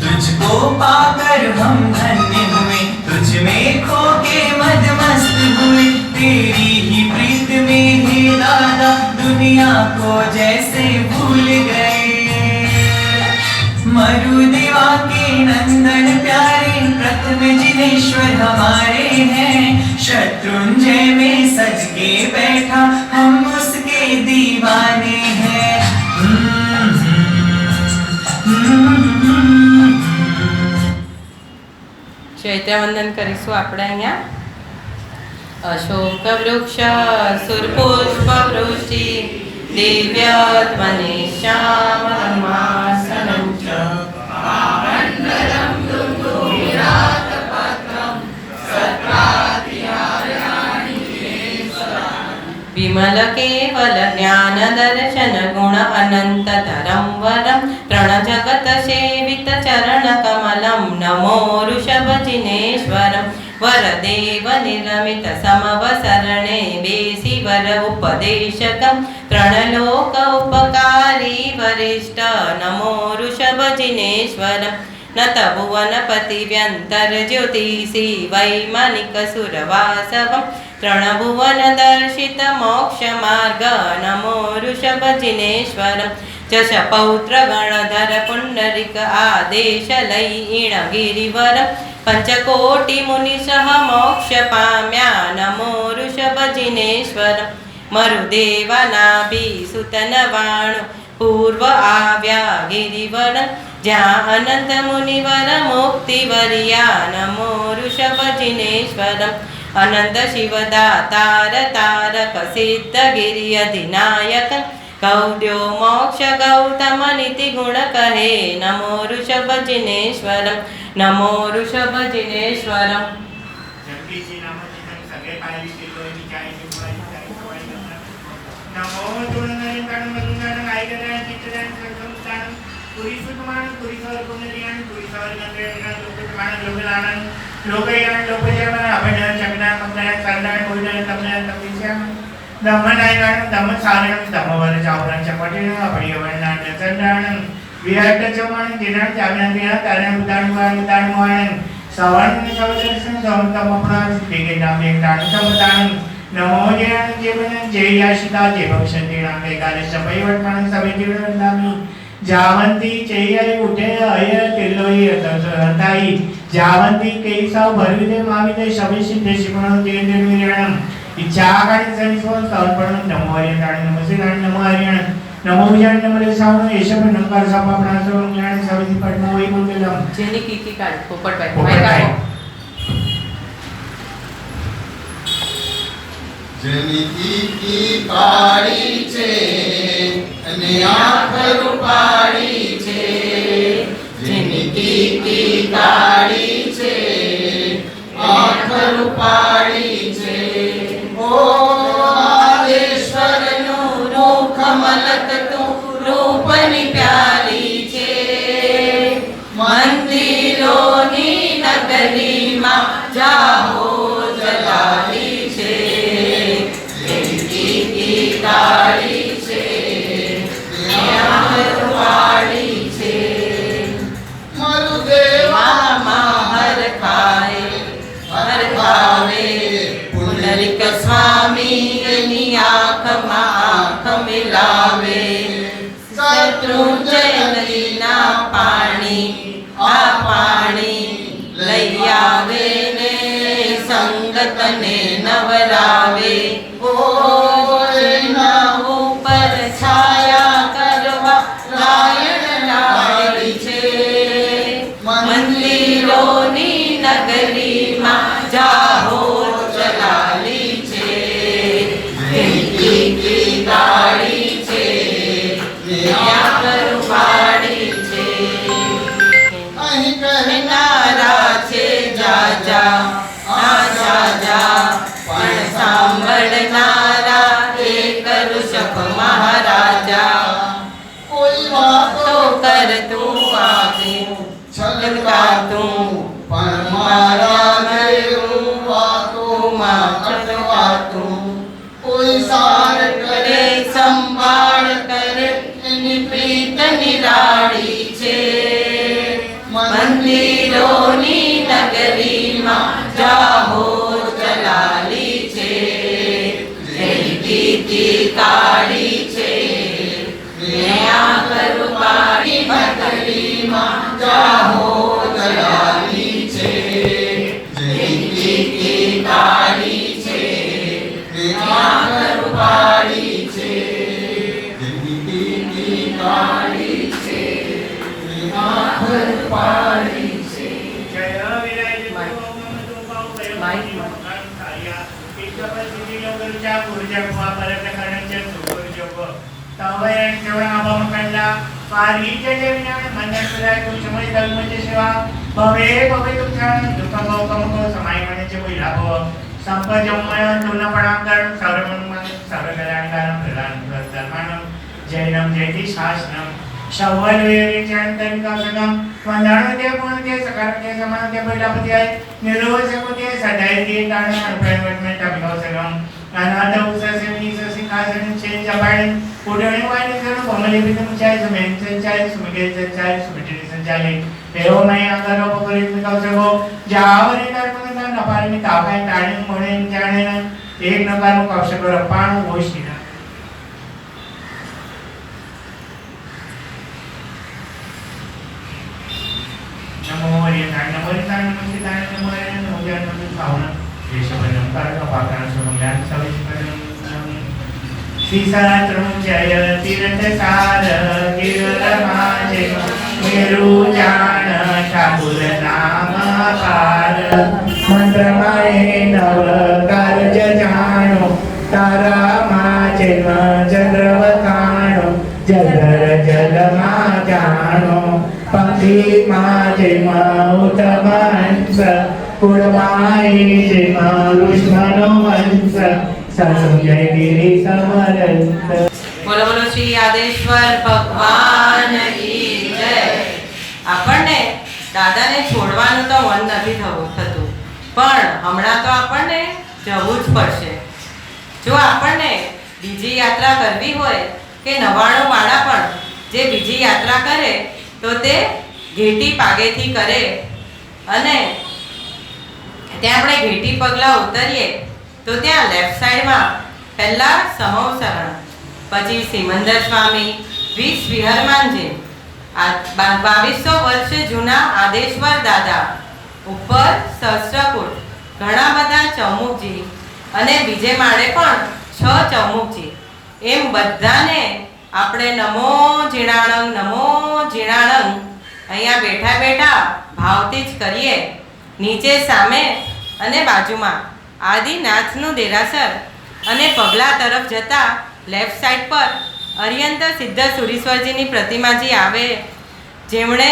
तुझको पाकर हम धन्य हुए, तुझ में खो के मदमस्त हुए. तेरी ही प्रीत में हे दादा दुनिया को जैसे भूल गए. मरुदेवा के नंदन प्यारे प्रथम जिनेश्वर हमारे हैं. शत्रुंजय में सज के बैठा हम उसके दीवाने हैं. ચૈત્યવંદન કરીશું આપણે અહીંયા. અશોક વૃક્ષ સુરપુષ્પ વૃષ્ટિ દિવ્યધ્વનિ શ્યામરમાસનં ચ મહામંડલં દુર્ગુવિરાતપત્રં સત્રાતિહાર્યાણિ વિમલ કેવલ જ્ઞાન દર્શન ગુણ અનંત ધરમ વરમ ત્રણ જગત સેવિત ચરણ કમલમ નમો ઋષભ જિનેશ્વરમ. વરદેવ નિરમિત સમવસરણે બેસી વર ઉપદેશકમ ત્રણ લોક ઉપકારી વરિષ્ઠ નમો ઋષભ જિનેશ્વરમ. નત ભુવનપતિ વ્યંતર જ્યોતિષી વૈમાનિક સુરવાસવમ ત્રણ ભુવન દર્શિત મોક્ષ માર્ગ નમો ઋષભ જિનેશ્વરમ. જશ પૌત્ર ગણધર પુંડરીક આદેશ લઈ ઈણ ગિરિવરમ પંચકોટિ મુનિ સહ મોક્ષ પામ્યા નમો ઋષભ જિનેશ્વરમ. મરુદેવાનાભી સુતન વાણુ પૂર્વ આવ્યા ગિરિવરમ જ્યાં અનંત મુનિવર મુક્તિ વર્યા નમો ઋષભ જિનેશ્વરમ. અનંત શિવદાતાર તારક સિદ્ધ ગિરિ અધિનાયક ગૌડ્યો મોક્ષ ગૌતમ નીતિ ગુણ કહે નમો ઋષભ જિનેશ્વરમ. નમો ઋષભ જિનેશ્વરમ. જગદીશજી નામથી સગે પાયેલી તિલોયની ચાય ચુંબાઈ ચાય ચુંબાઈ નમો તુલનરેન્દ્રન મધુદાન આઈગદાન ચિત્તદાન સંસંતાન પુરીસુતમાન પુરીસવર પુણ્યદિયાન પુરીસવર ગંગેણ લોકુતમાન લોકલાનન લોકયાન લોકયાન અભયન ચકના મંગળાન સરદાન કોઈદાન તમને તપીશ્યામ ધમ્મનાયણ ધમ્મસારણ ધમ્મવર ચાવરણ ચપટીન અભયવર્ણાન ચંદ્રાણ વિરાટ ચમણ દિનાળ જામ્યા દિના તારણ ઉદાણ મોણ સવર્ણ સવદર્શન સમતમ આપણા દિગે નામે તાણ સમતાણ નમો જયન જીવન જય યાશિતા જય ભક્ષંતિ નામે ગાલે સભૈવટ પણ સભે જીવન નામી જાવંતી ચૈયાઈ ઉઠે અય તિલોઈ હતાઈ જાવંતી કૈસાવ ભરવી દે માવી દે સભે સિદ્ધે શિવણ દે નિર્વિરણ ઈચ્છા કાઢી સંસ્વ સવર્ણ નમો હરિયણ નમસ્તે નમો હરિયણ નમો વિજય નમો સાવણ એશબ નમકાર સાપા પ્રાસો જ્ઞાન સવિધિ પદ્મ હોય મંગલમ જેની કીકી કાઢ પોપટભાઈ ભાઈ કાઢો જેની કીકી કાળી છે અને આંખ રૂપાળી છે જેની કીકી કાળી છે આંખ રૂપાળી છે ઓ આદેશ્વરનું રૂખ મલકતું રૂપની પ્યારી છે મંદિરોની નગરીમાં જાહો જલાલી છે જેની કાળી છે વાળી છે મરુદેવામાં હર ખાવે પુંડરીક સ્વામી એની આંખમાં આંખ મિલાવે શત્રુંજય નદીના પાણી આ પાણી લઈ આવે ને સંગતને નવરાવે એના ઉપર છાયા કરવા રાયણ લાડી છે મંદિરોની નગરીમાં જાહો જલાલી છે કીકી કાળી છે વાળી છે અહીં કહેનારા છે જાજા પણ સાંભળનારા એક ઋષભ મહારાજા કોઈ વાતો કરતું આવું છલકાતું પણ મારા જેવું વાતોમાં કટવાતું કોઈ સાર કરે સંભાળ કરે એની પ્રીત નિરાળી છે મંદિરોની નગરીમાં જાહો જલાલી છે જેની કીકી કાળી છે આંખ રૂપાળી નગરીમાં જાહો જલાલી છે જેની કીકી કાળી છે આંખ રૂપાળી છે જેની કીકી કાળી છે આંખ રૂપાળી છે જય વિરાય માઈક. માઈક જૈનમ જયતિ શાસનમ સવલ વેરિચંતન કાસનમ વંદણતે પુણ્યતે સકારતે સમાનતે બૈલાપત્યાય નિરોધસકુતે સદાયતિ તાણ અપ્રયવટમેન્ટ અભિવસરમ અનાદ ઉસસે વિનિસસે કાસન ચેન જબાણ ઉડણી વાણી સર બમલે વિદમ ચાય સમેન સંચાય સુમિગે સંચાય સુમિટિની સંચાય એવો મય આગરો પકરી વિકાસવો જાવરી નર્મદા નપારની તાપાય તાણી મોણે જાણે એક નકારનું કૌશક રપાણું ઓશીના નમો હરિયણ નમો હરિયણ નમો હરિયણ નમો હરિયણ નમો હરિયણ નમો ભાવના દેશબંધમ કારણો પાકરણ સમજ્ઞાન સવિસ્મરણ સીસાત્રમ જય તીર્થ સાર ગિરરમાજે મેરુ જાણ ઠાકુર નામ પાર મંત્રમાય નવ કાર્ય જાણો તારા માં જન્મ ચંદ્રવકાણો જલર જલમાં જાણો પંખી માં જન્મ ઉત્તમ હંસ કુળમાય જન્મ ઋષ્મનો વંશ સંજય ગિરી સમરંત બોલો બોલો શ્રી આદેશ્વર ભગવાન કી જય. આપણને દાદાને છોડવાનું તો મન નથી થતું, પણ હમણાં તો આપણને જવું જ પડશે. જો આપણને બીજી યાત્રા કરવી હોય કે નવાણું માળા પણ જે બીજી યાત્રા કરે તો તે ઘેટી પાગેથી કરે. અને ત્યાં આપણે ઘેટી પગલા ઉતરીએ તો ત્યાં લેફ્ટ સાઈડમાં પહેલા સમવ શરણ, પછી સિમંદર સ્વામી, વીસ વિહરમાનજી, 2200 વર્ષ જૂના આદેશ્વર દાદા, ઉપર સહસ્ત્રકૂટ, ઘણા બધા ચૌમુખજી અને બીજે માળે પણ 6 ચૌમુખજી. એમ બધાને આપણે નમો જીણાણંગ નમો જીણાણંગ અહીંયા બેઠા બેઠા ભાવથી જ કરીએ. નીચે સામે અને બાજુમાં આદિનાથનું દેરાસર અને પગલા તરફ જતા લેફ્ટ સાઈડ પર અર્યંત સિદ્ધ સુરીશ્વરજીની પ્રતિમાજી આવે, જેમણે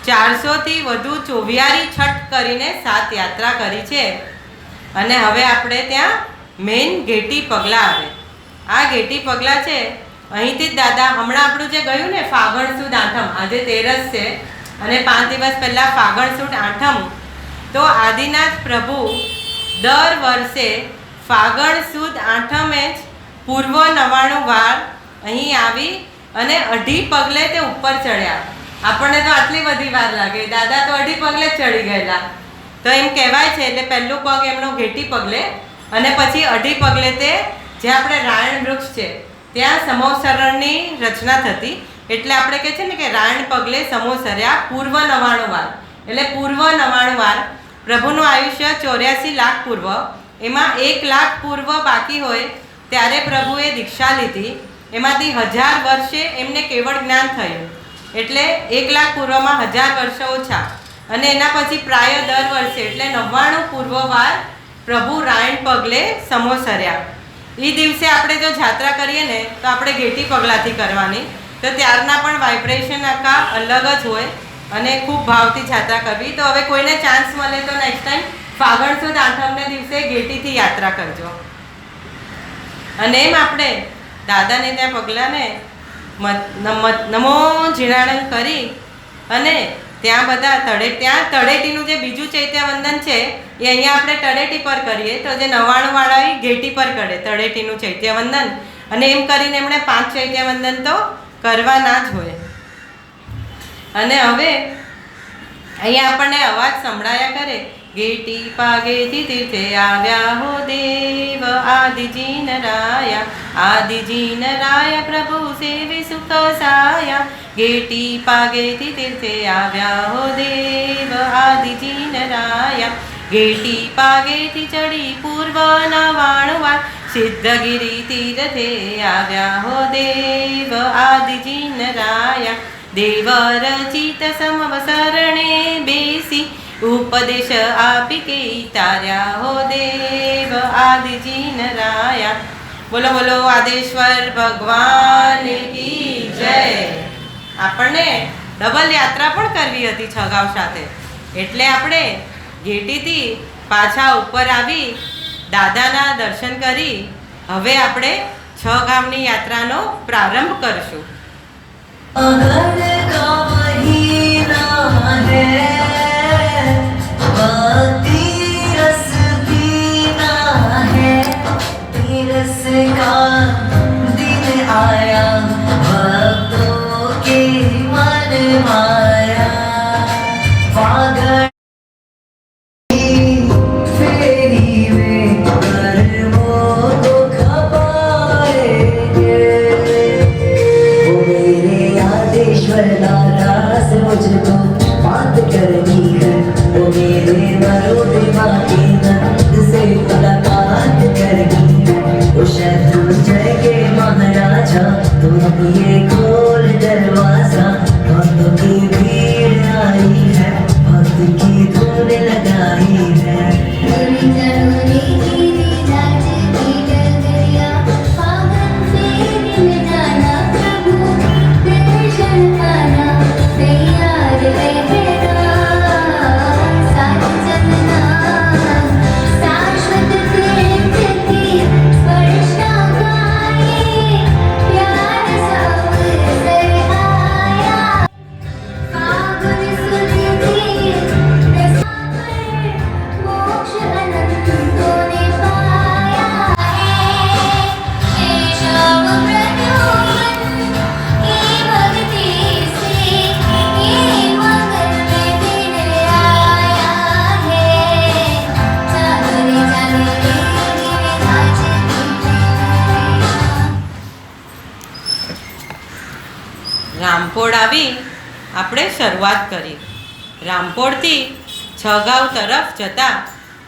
400થી વધુ ચોવિયારી છઠ કરીને 7 યાત્રા કરી છે. અને હવે આપણે ત્યાં મેઇન ઘેટી પગલા આવે. આ ઘેટી પગલા છે અહીંથી જ દાદા, હમણાં આપણું જે ગયું ને ફાગણ સુદ આઠમ, આજે 13 છે અને 5 દિવસ પહેલા ફાગણ સુદ આઠમ, તો આદિનાથ પ્રભુ દર વર્ષે ફાગણ સુદ આઠમે જ પૂર્વ 99 વાર અહીં આવી અને 2.5 પગલે તે ઉપર ચડ્યા. આપણને તો આટલી બધી વાર લાગે, દાદા તો 2.5 પગલે જ ચડી ગયેલા. તો એમ કહેવાય છે, એટલે પહેલું પગ એમનો ઘેટી પગલે અને પછી 2.5 પગલે તે જે આપણે રાયણ વૃક્ષ છે ત્યાં સમોસરણની રચના થતી, એટલે આપણે કહે છે ને કે રાયણ પગલે સમોસર્યા પૂર્વ 99 વાર. એટલે પૂર્વ 99 વાર પ્રભુનું આયુષ્ય 84 લાખ પૂર્વ, એમાં 1 લાખ પૂર્વ બાકી હોય ત્યારે પ્રભુએ દીક્ષા લીધી. એમાંથી 1000 વર્ષે એમને કેવળ જ્ઞાન થયું, એટલે 1 લાખ પૂર્વમાં 1000 વર્ષ ઓછા, અને એના પછી પ્રાય દર વર્ષે એટલે 99 પૂર્વવાર પ્રભુ રાયણ પગલે સમોસર્યા. એ દિવસે આપણે જો જાત્રા કરીએ ને તો આપણે ઘેટી પગલાથી કરવાની, તો ત્યારના પણ વાઇબ્રેશન આખા અલગ જ હોય અને ખૂબ ભાવથી જાત્રા કરવી. તો હવે કોઈને ચાન્સ મળે તો નેક્સ્ટ ટાઈમ ફાગણ સુદ આઠમને દિવસે ઘેટીથી યાત્રા કરજો. અને એમ આપણે દાદાને ત્યાં પગલાને નમો જીણાણંગ કરી અને ત્યાં બધા ત્યાં તળેટીનું જે બીજું ચૈત્ય વંદન છે એ અહીંયા આપણે તળેટી પર કરીએ, તો જે 99 વાળા એ ઘેટી પર કરે તળેટીનું ચૈત્ય વંદન. અને એમ કરીને એમણે 5 ચૈત્ય વંદન તો કરવાના જ હોય. અને હવે અહીંયા આપણને અવાજ સંભળાયા કરે, ઘેટી પાગેથી તીર્થે આવ્યા હો દેવ આદિજીન રાયા પ્રભુ સેવે સુખ સાયા. ઘેટી પાગેથી તીર્થે આવ્યા હો દેવ આદિજીન રાયા. ઘેટી પાગેથી ચડી પૂર્વ 99 વાર સિદ્ધગીરી તીર્થે આવ્યા હો દેવ આદિજીન રાયા. દેવ રચિત સમવસરણે બેસી ઉપદેશ આપી કે તાર્યા હો દેવ આદિજીન રાયા. બોલો બોલો આદેશ્વર ભગવાન કી જય. આપણને ડબલ યાત્રા પણ કરવી હતી 6 ગામ સાથે, એટલે આપણે ઘેટીથી પાછા ઉપર આવી દાદાના દર્શન કરી હવે આપણે 6 ગામની યાત્રાનો પ્રારંભ કરશું. अगन का महीना है, भक्ति रस पीना है, रस का दिन आया, भक्तों के मन माया. फागण फेरी में कर्मों को खपाएंगे, वो मेरे आदेश्वर લાવી આપણે શરૂઆત કરી. રામપોળથી છગાંવ તરફ જતા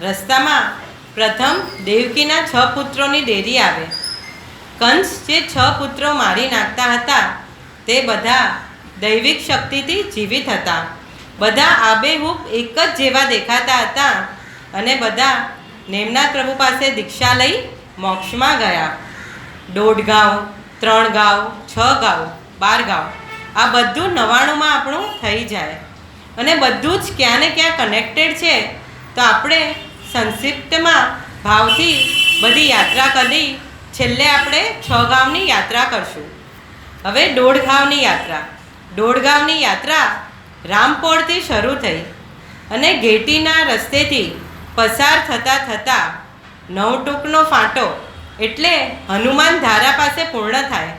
રસ્તામાં પ્રથમ દેવકીના 6 પુત્રોની ડેરી આવે. કંસ જે 6 પુત્રો મારી નાખતા હતા તે બધા દૈવિક શક્તિથી જીવિત હતા. બધા આબેહૂબ એક જ જેવા દેખાતા હતા અને બધા નેમનાથ પ્રભુ પાસે દીક્ષા લઈ મોક્ષમાં ગયા. 1.5 ગાંવ, 3 ગાંવ, 6 ગાંવ, 12 ગાંવ, આ બધું 99માં આપણું થઈ જાય અને બધું જ ક્યાં ને ક્યાં કનેક્ટેડ છે. તો આપણે સંક્ષિપ્તમાં ભાવથી બધી યાત્રા કરી છેલ્લે આપણે 6 ગાંવની યાત્રા કરશું. હવે 1.5 ગાંવની યાત્રા. 1.5 ગાંવની યાત્રા રામપોળથી શરૂ થઈ અને ઘેટીના રસ્તેથી પસાર થતાં થતાં નવટૂકનો ફાંટો એટલે હનુમાન ધારા પાસે પૂર્ણ થાય.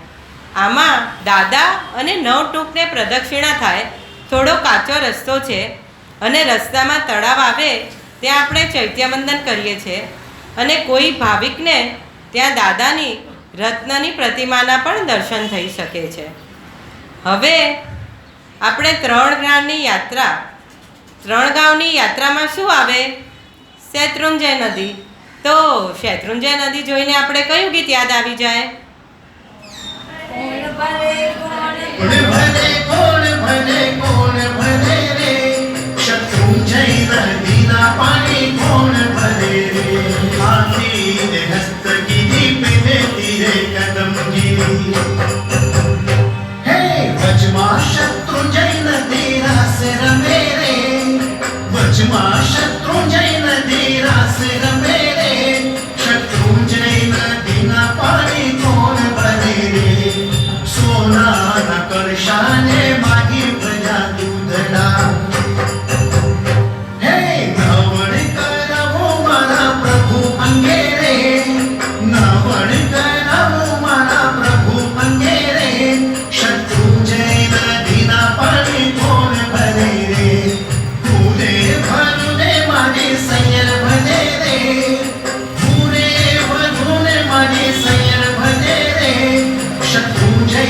આમાં દાદા અને નવટૂકને પ્રદક્ષિણા થાય. થોડો કાચો રસ્તો છે અને રસ્તામાં તળાવ આવે ત્યાં આપણે ચૈત્યવંદન કરીએ છીએ અને કોઈ ભાવિકને ત્યાં દાદાની રત્નની પ્રતિમાના પણ દર્શન થઈ શકે છે. હવે આપણે 3 ગાંવની યાત્રા. 3 ગાંવની યાત્રામાં શું આવે? શેત્રુંજય નદી. તો શેત્રુંજય નદી જોઈને આપણે કયું ગીત યાદ આવી જાય? કોણ ભરે રે શત્રુંજય નદીના પાણી કોણ ભરે રે હાથી હસ્તગીરી પેને તીરે કદમગીરી હે વચમાં શત્રુંજય નદી રાસ રમે રે વચમાં શત્રુંજય નદી રાસ રમે રે શત્રુંજય નદીના પાણી કોણ ભરે રે સોનાના કળશાને માગી પ્રજા દૂધડા હે નવણ કરવો મારા પ્રભુ અંગે રે નવણ કરવો મારા પ્રભુ અંગે રે શત્રુંજય નદીના પાણી કોણ ભરે રે પૂરે ભરુને મારી સૈયર ભજે રે પૂરે ભરુને મારી સૈયર ભજે રે શત્રુંજય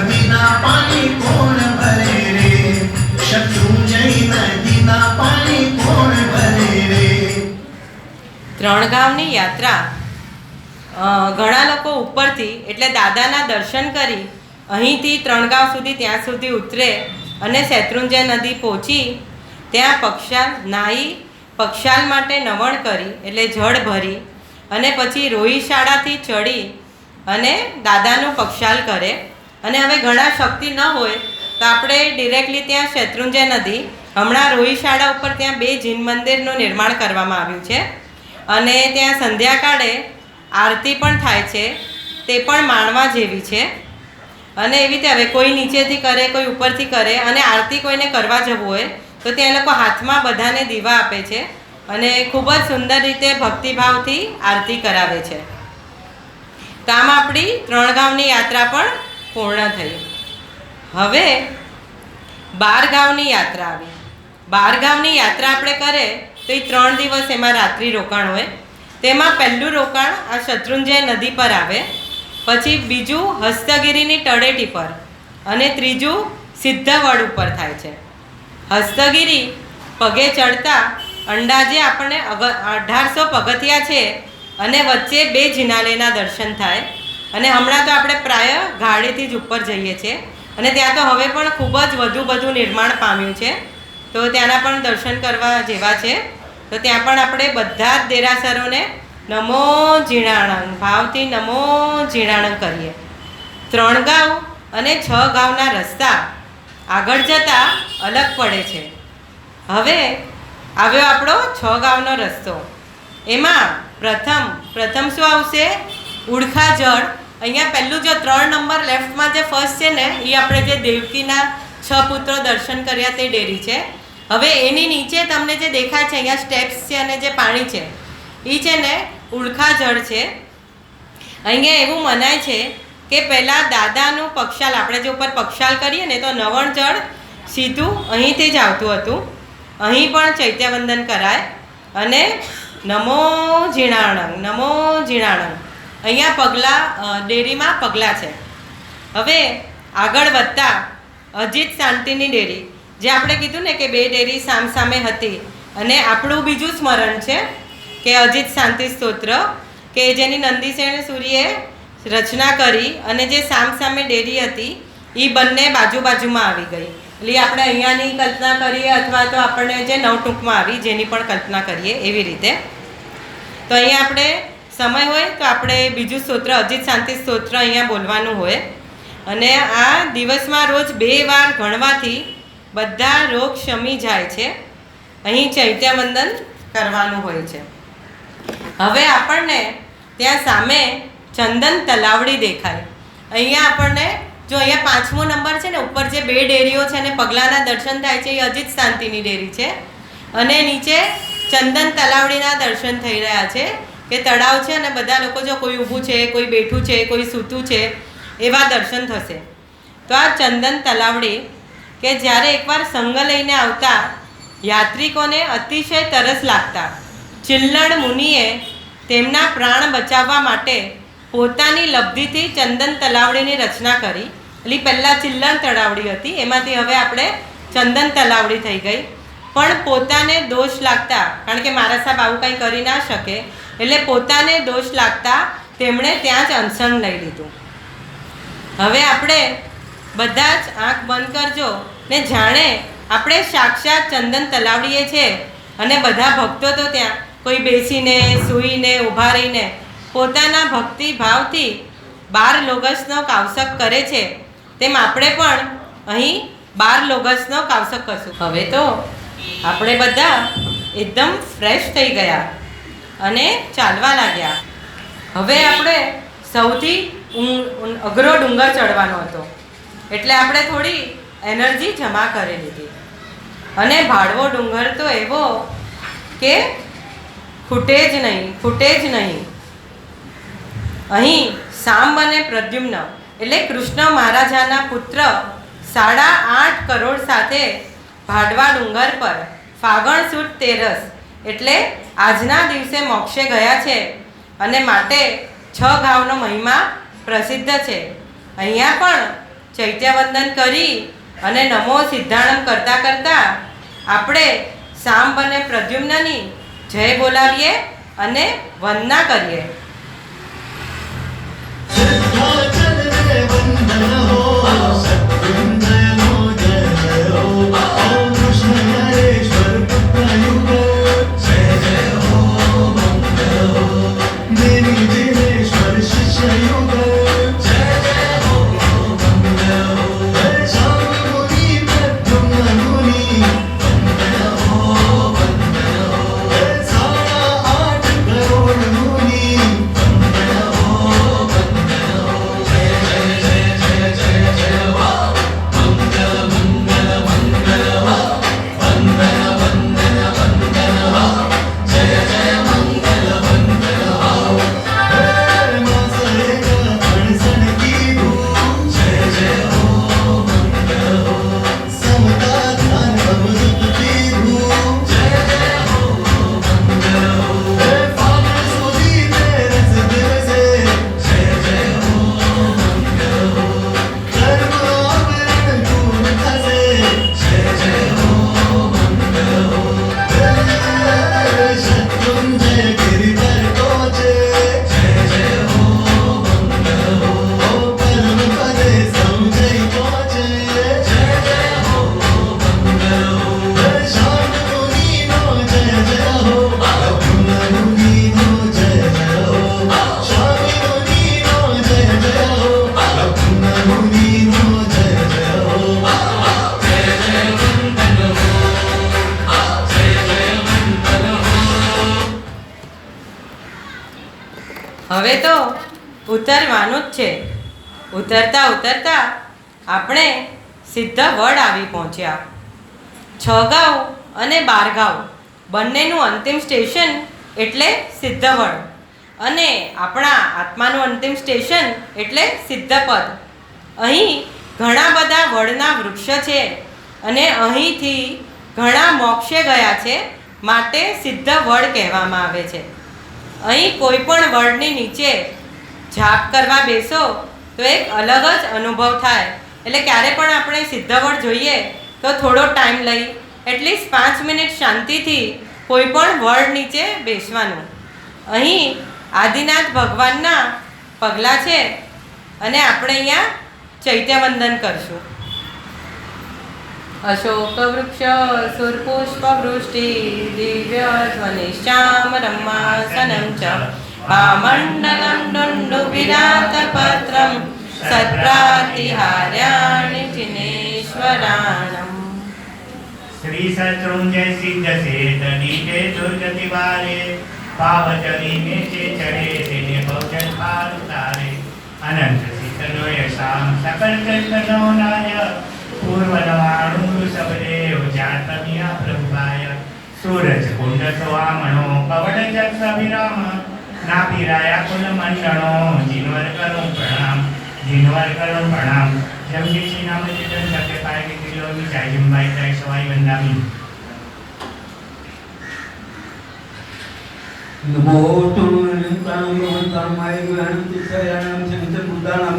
નદીના પાણી કોણ ભરે રે શત્રુંજય નદીના પાણી કોણ ભરે રે 3 ગાંવની યાત્રા. ઘણા લોકો ઉપરથી એટલે દાદાના દર્શન કરી અહીંથી 3 ગાંવ સુધી ત્યાં સુધી ઉતરે અને શેત્રુંજય નદી પહોંચી ત્યાં પક્ષાલ નાહી પક્ષાલ માટે નવણ કરી એટલે જળ ભરી અને પછી રોહિશાળાથી ચડી અને દાદાનું પક્ષાલ કરે. અને હવે ઘણા શક્તિ ન હોય તો આપણે ડિરેક્ટલી ત્યાં શેત્રુંજય નદી હમણાં રોહિશાળા ઉપર ત્યાં 2 જીન મંદિરનું નિર્માણ કરવામાં આવ્યું છે અને ત્યાં સંધ્યાકાળે આરતી પણ થાય છે. તે પણ માણવા જેવી છે. અને એવી રીતે હવે કોઈ નીચેથી કરે કોઈ ઉપરથી કરે અને આરતી કોઈને કરવા જવું હોય તો ત્યાં લોકો હાથમાં બધાને દીવા આપે છે અને ખૂબ જ સુંદર રીતે ભક્તિભાવથી આરતી કરાવે છે. તો આમ આપણી 3 ગાંવની યાત્રા પણ પૂર્ણ થઈ. હવે 12 ગાંવની યાત્રા આવી. 12 ગાંવની યાત્રા આપણે કરે તો એ 3 દિવસ એમાં રાત્રિ રોકાણ હોય. તેમાં પહેલું રોકાણ આ શત્રુંજય નદી પર આવે, પછી બીજું હસ્તગીરીની તળેટી પર અને ત્રીજું સિદ્ધવડ ઉપર થાય છે. હસ્તગીરી પગે ચડતા અંદાજે આપણને 1800 પગથિયા છે અને વચ્ચે 2 જિનાલયના દર્શન થાય. અને હમણાં તો આપણે પ્રાય ગાડીથી જ ઉપર જઈએ છીએ અને ત્યાં તો હવે પણ ખૂબ જ બધું નિર્માણ પામ્યું છે. તો ત્યાંના પણ દર્શન કરવા જેવા છે. તો ત્યાં પણ આપણે બધા જ દેરાસરોને નમો ઝીણાણંગ ભાવથી નમો ઝીણાણંગ કરીએ. 3 ગાંવ અને 6 ગાંવના રસ્તા આગળ જતાં અલગ પડે છે. હવે આવ્યો આપણો 6 ગાંવનો રસ્તો. એમાં પ્રથમ શું આવશે? ઉડખા જળ. અહીંયા પહેલું જો 3 નંબર લેફ્ટમાં જે ફર્સ્ટ છે ને એ આપણે જે દેવકીના 6 પુત્રો દર્શન કર્યા તે ડેરી છે. હવે એની નીચે તમને જે દેખાય છે અહીંયા સ્ટેપ્સ છે અને જે પાણી છે એ છે ને ઉડખા જળ છે. અહીંયા એવું મનાય છે કે પહેલાં દાદાનું પક્ષાલ આપણે જે ઉપર પક્ષાલ કરીએ ને તો નવણ જળ સીધું અહીંથી જ આવતું હતું. અહીં પણ ચૈત્યવંદન કરાય અને નમો ઝીણાણંગ નમો ઝીણાણંગ અહીંયા પગલાં ડેરીમાં પગલાં છે. હવે આગળ વધતા અજીત શાંતિની ડેરી, જે આપણે કીધું ને કે બે ડેરી સામસામે હતી, અને આપણું બીજું સ્મરણ છે કે અજીત શાંતિ સ્તોત્ર, કે જેની નંદીસેન સૂરીએ રચના કરી, અને જે સામસામે ડેરી હતી એ બંને બાજુ બાજુમાં આવી ગઈ. એટલે આપણે અહીંયાની કલ્પના કરીએ અથવા તો આપણને જે નવટૂંકમાં આવી જેની પણ કલ્પના કરીએ એવી રીતે. તો અહીંયા આપણે સમય હોય તો આપણે બીજું સ્તોત્ર અજીત શાંતિ સ્તોત્ર અહીંયા બોલવાનું હોય, અને આ દિવસમાં રોજ 2 વાર ગણવાથી બધા રોગ શમી જાય છે. અહીં ચૈત્યવંદન કરવાનું હોય છે. હવે આપણને ત્યાં સામે ચંદન તલાવડી દેખાય. અહીંયા આપણને જો અહીંયા 5મો નંબર છે ને, ઉપર જે 2 ડેરીઓ છે અને પગલાના દર્શન થાય છે એ અજીત શાંતિની ડેરી છે, અને નીચે ચંદન તલાવડીના દર્શન થઈ રહ્યા છે કે તળાવ છે અને બધા લોકો, જો કોઈ ઊભું છે, કોઈ બેઠું છે, કોઈ સૂતું છે, એવા દર્શન થશે. તો આ ચંદન તલાવડી કે જ્યારે એકવાર સંઘ લઈને આવતા યાત્રિકોને અતિશય તરસ લાગતા ચિલ્લણ મુનિએ તેમના પ્રાણ બચાવવા માટે પોતાની લબ્ધિથી ચંદન તલાવડીની રચના કરી. એટલે પહેલાં ચિલ્લણ તલાવડી હતી, એમાંથી હવે આપણે ચંદન તલાવડી થઈ ગઈ. પણ પોતાને દોષ લાગતા, કારણ કે મારા સાહેબ આવું કંઈ કરી ના શકે, એટલે પોતાને દોષ લાગતા તેમણે ત્યાં જ અનશન લઈ લીધું. હવે આપણે બધા જ આંખ બંધ કરજો ને જાણે આપણે સાક્ષાત ચંદન તલાવડીએ છે, અને બધા ભક્તો તો ત્યાં કોઈ બેસીને, સૂઈને, ઊભા રહીને પોતાના ભક્તિ ભાવથી 12 લોગસનો કાવસક કરે છે, તેમ આપણે પણ અહીં 12 લોગસનો કાવસક કરશું. હવે તો આપણે બધા એકદમ ફ્રેશ થઈ ગયા અને ચાલવા લાગ્યા. હવે આપણે સૌથી અઘરો ડુંગર ચડવાનો હતો, એટલે આપણે થોડી એનર્જી જમા કરી લીધી. અને ભાડવો ડુંગર તો એવો કે ખૂટે જ નહીં. અહીં સાંબ અને પ્રદ્યુમ્ન એટલે કૃષ્ણ મહારાજાના પુત્ર 8.5 કરોડ સાથે ભાડવા ડુંગર પર ફાગણ સુદ તેરસ એટલે આજના દિવસે મોક્ષે ગયા છે, અને માટે 6 ગાંવનો મહિમા પ્રસિદ્ધ છે. અહીંયા પણ ચૈત્યવંદન કરી અને નમો સિદ્ધાણમ કરતાં કરતાં આપણે સાંબ અને પ્રદ્યુમ્નની જય બોલાવીએ અને વંદના કરીએ. હવે તો ઉતરવાનું જ છે. ઉતરતા ઉતરતા આપણે સિદ્ધવડ આવી પહોંચ્યા. 6 ગાંવ અને 12 ગાંવ બંનેનું અંતિમ સ્ટેશન એટલે સિદ્ધવડ, અને આપણા આત્માનું અંતિમ સ્ટેશન એટલે સિદ્ધપદ. અહીં ઘણા બધા વડના વૃક્ષ છે, અને અહીંથી ઘણા મોક્ષે ગયા છે, માટે સિદ્ધવડ કહેવામાં આવે છે. અહીં કોઈ પણ વડની નીચે જાપ કરવા બેસો તો એક અલગ જ અનુભવ થાય એટલે ક્યારે પણ આપણે સિદ્ધવડ જોઈએ તો થોડો ટાઈમ લઈ એટલીસ્ટ 5 મિનિટ શાંતિથી કોઈ પણ વડ નીચે બેસવાનું. અહીં આદિનાથ ભગવાનના પગલાં છે અને આપણે અહીંયા ચૈત્યવંદન કરશું. અશોક વૃક્ષ સુરપુષ્પ વૃષ્ટિ દિવ્ય ધ્વનિશ્યામ રમ્યાસનમ ચ પામંડલમ દંડુ વિરાત પત્રમ સત્પ્રાતિહાર્યાણિ જિનેશ્વરાણમ. श्री शत्रुंजय सिद्ध सेठ नीचे दुर्गति वारे पावचरी नीचे चढ़े तेने बहुजन पार उतारे अनंत शीतलो यशाम सकल चैतन्यो नाय पूर्व नवाणु सबदेव जातमिया प्रभुपाय सूरज कुंड सोवामणो कवट जग अभिराम नापिराया कुल मंडणो जिनवर करो प्रणाम जिनवर करो प्रणाम जमजी श्री नाम चितन सत्य पाए के किलो की चाय जिम्बाई चाय सवाई वंदामी. नमो तुमलिंगाय ज्ञानतिशयानं चंद्रबुद्धानं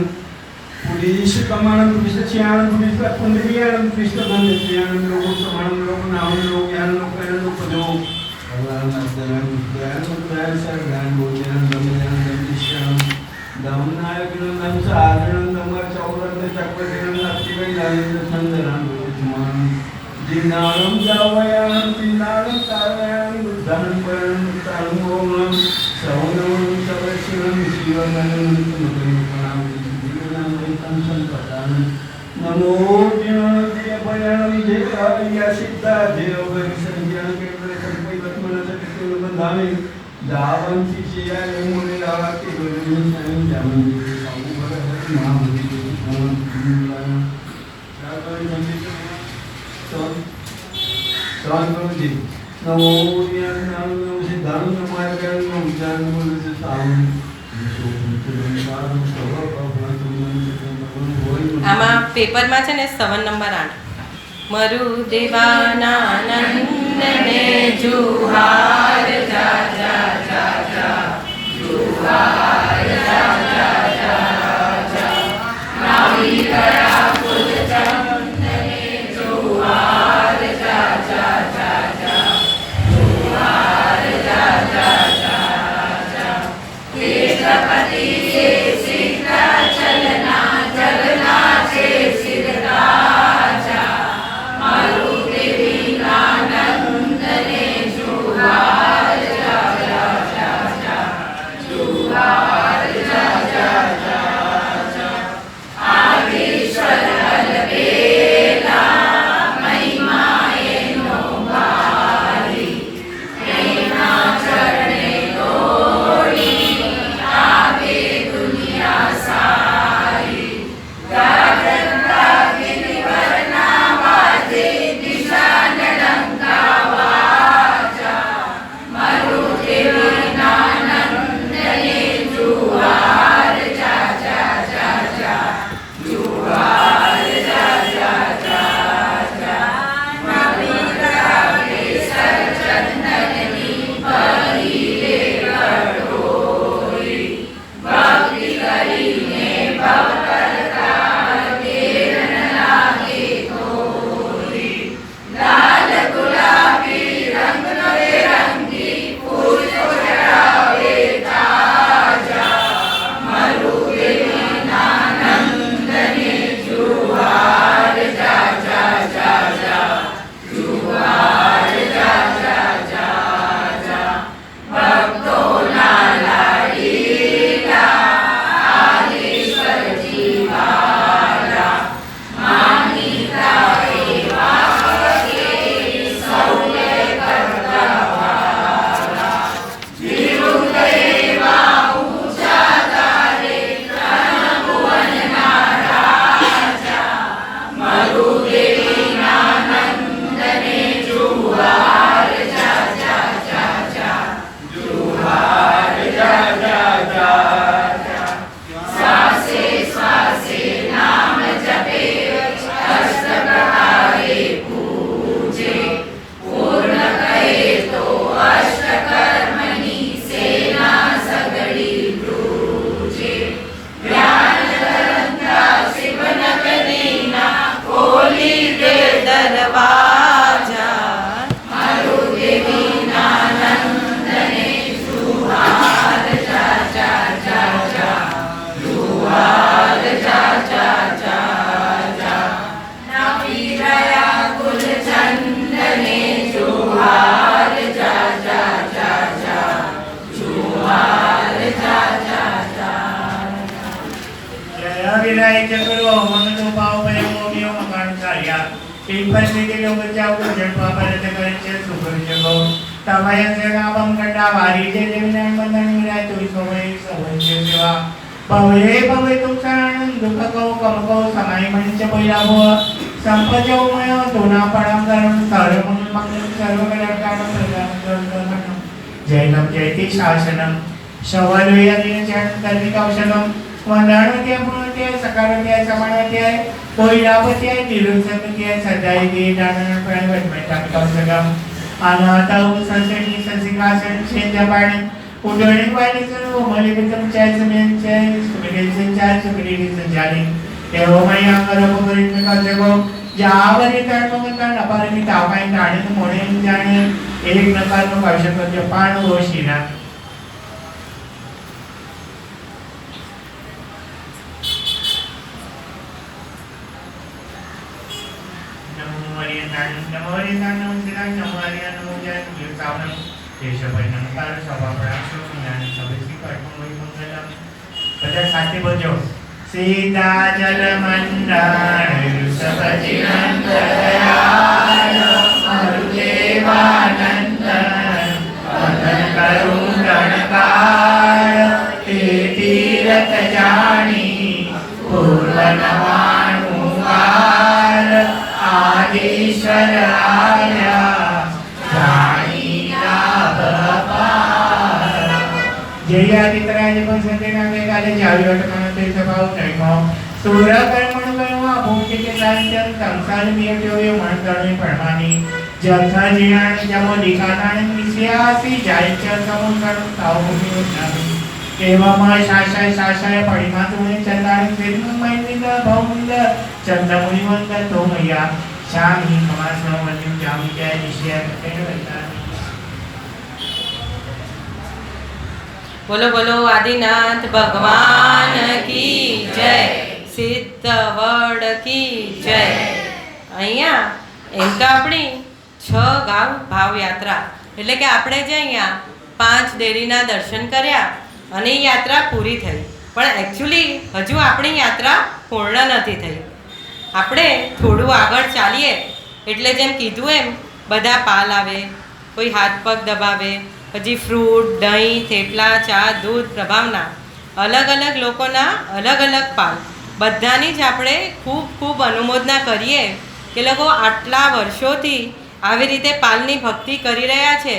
पुरीशकमणं पुरीशस्यानं पुरीशपुंडरीयानं पुरीशबंधस्यानं लोकसमानं लोकनामं लोकयानं लोकयानं लोकदो भगवानंदनं ज्ञानं सर्गान भोजनं दमयानं दमदिश्यानं दमनायकनं दम साधनं दमर चौरंग चक्रवर्तीनं नक्तिवैदानं चंदनं भोजनं जिनालं जावयानं जिनालं तारयानं बुद्धानं परणं तालं ओमं सवनं सवशिवं शिवमनं मुक्तिमकं जीवनं वैतं संपदानं नमो ज्ञानदेवयानं जयकार्य सिद्धा देवगरिसंज्ञान केवल संपैवत्मन सत्युल बंधामि दावं शिष्याय मुने लावाति गुरुं संग जामि साउभर महामति नमः सागर संगीत जी नमो ज्ञानं नमो सिद्धानं नमो ज्ञानं नमो ज्ञानं नमो सावं આમાં પેપરમાં છે ને 7 નંબર 8 મરુદેવાનંદને જુહાર જા જા જા જા જુહાર જા જા જા જા નાવી કળા ફૂલ ચંદને જુહાર જા જા જા જા જુહાર જા જા જા જા કેશવપતિ સે સીતા ચલના જગના છે સિદ્ધરાજા મારુદેવી આનંદને જુહાર जगरो मंगलो पाव भय मोमियो मकान कार्या एक पत्नी के लोग जाओ तो जन पापा रहते करें चल सुपर जगो तमाया से नाम कंडा वारी जे देवना मंदन मिला तो इसको वही सब सेवा भवे भवे तुम शरण दुख को कम को समाई मंच पहिलावो संपजो मय दोना पडम करून सर्व मंगल सर्व कल्याणकारक प्रदान जैनम जयति शासनम शवलोयदिन चरण कौशलम वंदनते पुण्यते सकारते समानते कोइलापते निरुक्तते सदायते दानन प्राणवत्मता कौशलम अनाथौ संसनि संसिकासन चेंजपाणि उडणी वाणी सरो मलिकतम चायसमेन चाय सुमिरेन संचार सुमिरेन संचारी एवो मया करो परित कजगो जावरी तळमगन अपारमी तापाय दाणे मोणे जाणे एक नकारनो कौशल पाण ओशीना नमो हरिनाम सिद्धां नमो हरिनाम नमो जय युक्तावनं केशवनं कार सभापराक्षो ज्ञान सबसी कर्म मंगलम બધા સાથે બોલજો सीता जल मंडाण सपजिनंद दयाल मरुदेवानंद मदन करुण काल ते तीरथ जानी पूर्वनवानुकाल आदिश्वर आया जानी लाभपाल जयादितराज पंचदेना वेगाले जावी वटमन ते सभाव नैमो सूरकर्मण करुवा भूति के साहित्यम संसार मियटोय मनगणे परमानी जथा जिणाण जमो दिखाताण मिस्यासी जायच समुद्र तावुनि नामी एवमा शाशाय शाशाय परिमा तुने चंदाणी फिरनु मैनिद भौनिद चंदमुनि वंद तोमया शामी कमासनो वन्यम जामी जय निश्चय कटे वैतानी बोलो बोलो आदिनाथ भगवान की जय सिद्धवड की जय અહીંયા એમ તો આપણી 6 ગામ ભાવયાત્રા એટલે કે આપણે જે અહીંયા 5 ડેરીના દર્શન કર્યા અને એ યાત્રા પૂરી થઈ પણ એકચ્યુઅલી હજુ આપણી યાત્રા પૂર્ણ નથી થઈ આપણે થોડું આગળ ચાલીએ એટલે જેમ કીધું એમ બધા પાલ આવે કોઈ હાથ પગ દબાવે પછી ફ્રૂટ દહીં થેપલા ચા દૂધ પ્રભાવના અલગ અલગ લોકોના અલગ અલગ પાલ બધાની જ આપણે ખૂબ ખૂબ અનુમોદના કરીએ કે લોકો આટલા વર્ષોથી આવી રીતે પાલની ભક્તિ કરી રહ્યા છે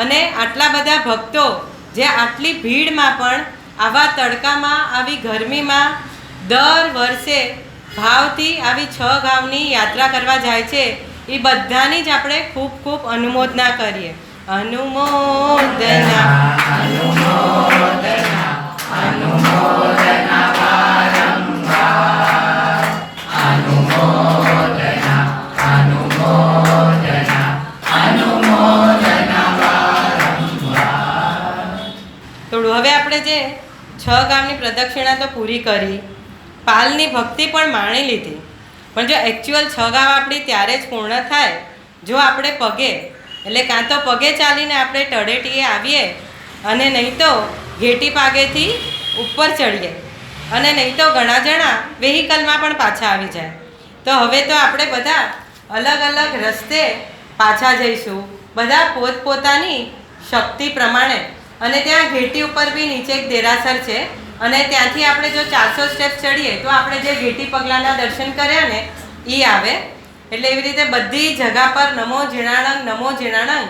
અને આટલા બધા ભક્તો જે આટલી ભીડમાં પણ આવા તડકામાં આવી ગરમીમાં દર વર્ષે ભાવથી આવી 6 ગામની યાત્રા કરવા જાય છે એ બધાની જ આપણે ખૂબ ખૂબ અનુમોદના કરીએ अनुमोदना अनुमोदना अनुमोदना वारंवार अनुमोदना अनुमोदना अनुमोदना वारंवार થોડું હવે આપણે જે 6 ગામની પ્રદક્ષિણા તો પૂરી કરી પાલની ભક્તિ પણ માણી લીધી પણ જો એકચ્યુઅલ 6 ગામ આપણી ત્યારે જ પૂર્ણ થાય જો આપણે પગે એટલે કાં તો પગે ચાલીને આપણે તળેટીએ આવીએ અને નહીં તો ઘેટી પાગેથી ઉપર ચડીએ અને નહીં તો ઘણા જણા વેહિકલમાં પણ પાછા આવી જાય તો હવે તો આપણે બધા અલગ અલગ રસ્તે પાછા જઈશું બધા પોતપોતાની શક્તિ પ્રમાણે અને ત્યાં ઘેટી ઉપર બી નીચે એક દેરાસર છે અને ત્યાંથી આપણે જો 400 સ્ટેપ ચડીએ તો આપણે જે ઘેટી પગલાના દર્શન કર્યા ને એ આવે એટલે એવી રીતે બધી જગા પર નમો ઝીણાણંગ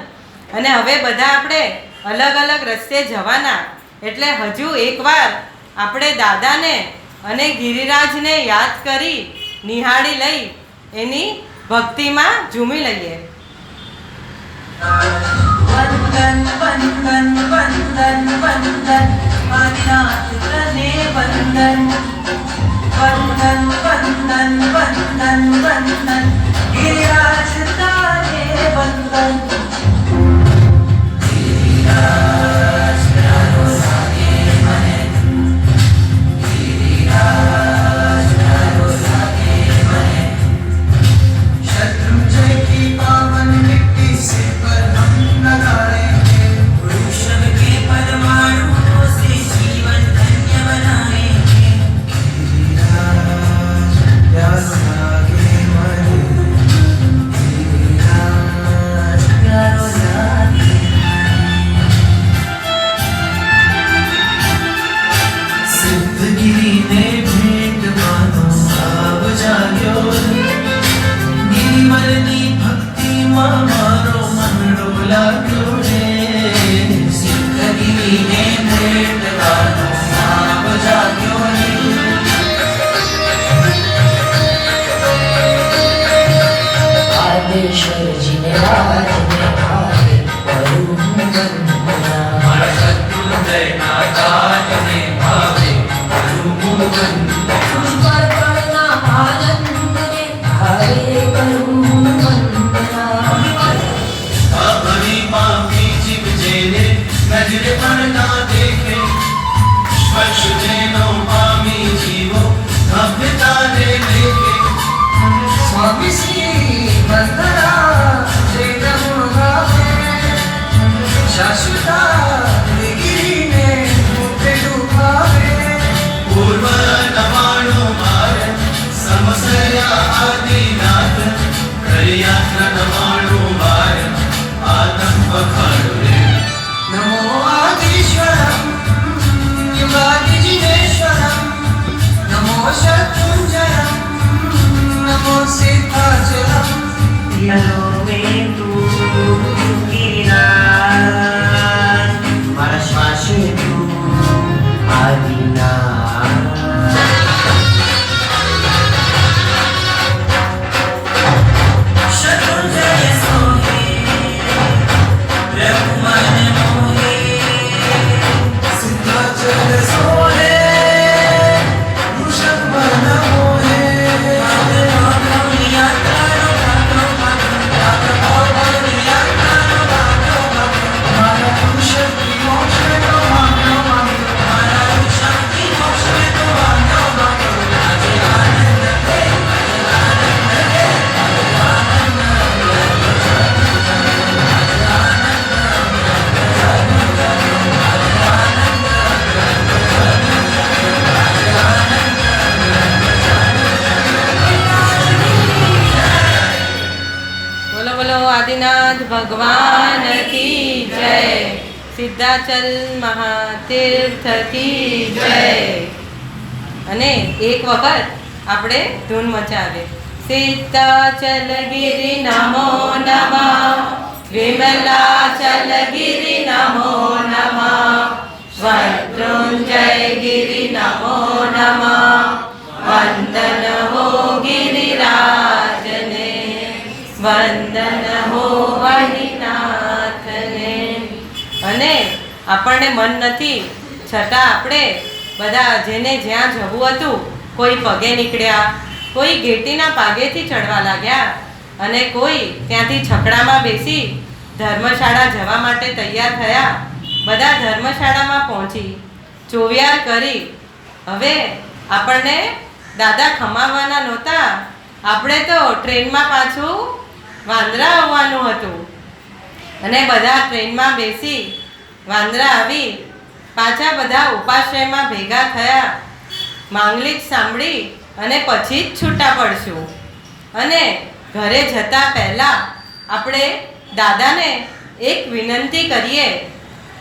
અને હવે બધા આપણે અલગ અલગ રસ્તે જવાના એટલે હજુ એકવાર આપણે દાદાને અને ગિરિરાજને યાદ કરી નિહાળી લઈ એની ભક્તિમાં ઝૂમી લઈએ वंदन वंदन वंदन वंदन आदिनाथ तने वंदन वंदन वंदन वंदन वंदन गिरिराज तारे वंदन गिरिराज तारो सागे मने गिरिराज तारो सागे मने शत्रुंजय की पावन मिट्टी से पर हम लगाएंगे वृषभ के परमाणुओं से जीवन धन्य बनाएंगे गिरिराज લાગ્યું રે સિદ્ધગીરીને ભેટ ગાનો ભાવ જાગ્યો રે આદેશ્વરજીને રાજને ભાવે કરું વંદના મારા શત્રુંજયના કાજને ભાવે કરું વંદના પુષ્પર્પણના આનંદને ભાવે કરું વંદના અભરી પામી જીવ જેને નજરે પણ ના દેખે સ્પર્શ જેનો પામી જીવો ભવ્યતાને લેખે સ્વામી શ્રી વંદના જય પ્રભુ ગાવે શાશ્વતા ગિરીને મુઠે ડૂબાવે પૂર્વ નવાણો માર સમસયા આદિનાથ હરિયાત્ર નવાણો માર આતમ પખાડો રે નમો આદિશ્વરમ યુગાદિજીવેશ્વરમ નમો શત્રુંજયમ નમો સિદ્ધાચલમ યલો મે તું ગિરિરાજ મારા શ્વાસે તું આદિના શત્રુંજય સોહે પ્રભુ મને મોહે સિદ્ધાચલ સોહે વૃષભ મન મોહે મારા પુરુષ મોક્ષ તો બોલો બોલો આદિનાથ ભગવાન કી જય, સિદ્ધાચલ મહાતીર્થ કી જય. અને એક વખત આપણે ધૂન મચાવીએ. સિદ્ધાચલ ગિરિ નમો નમઃ, વિમલાચલ ગિરિ નમો નમઃ, શત્રુંજય ગિરિ નમો નમઃ, વંદન હો ગિરિરાજને, વંદન હો વૈનાથને. અને આપણને મન નથી છતાં આપણે બધા જેને જ્યાં જવું હતું, કોઈ પગે નીકળ્યા, કોઈ ઘેટીના પાગેથી ચડવા લાગ્યા, અને કોઈ ત્યાંથી છકડામાં બેસી ધર્મશાળા જવા માટે તૈયાર થયા. બધા ધર્મશાળામાં પહોંચી ચોવિયાર કરી. હવે આપણને દાદા ખમાવવાના નહોતા, આપણે તો ટ્રેનમાં પાછું વાંદરા આવવાનું હતું. અને બધા ટ્રેનમાં બેસી વાંદરા આવી પાછા બધા ઉપાશ્રયમાં ભેગા થયા. માંગલિક સાંભળી અને પછી જ છૂટા પડશું. અને ઘરે જતા પહેલા આપણે દાદાને એક વિનંતી કરીએ.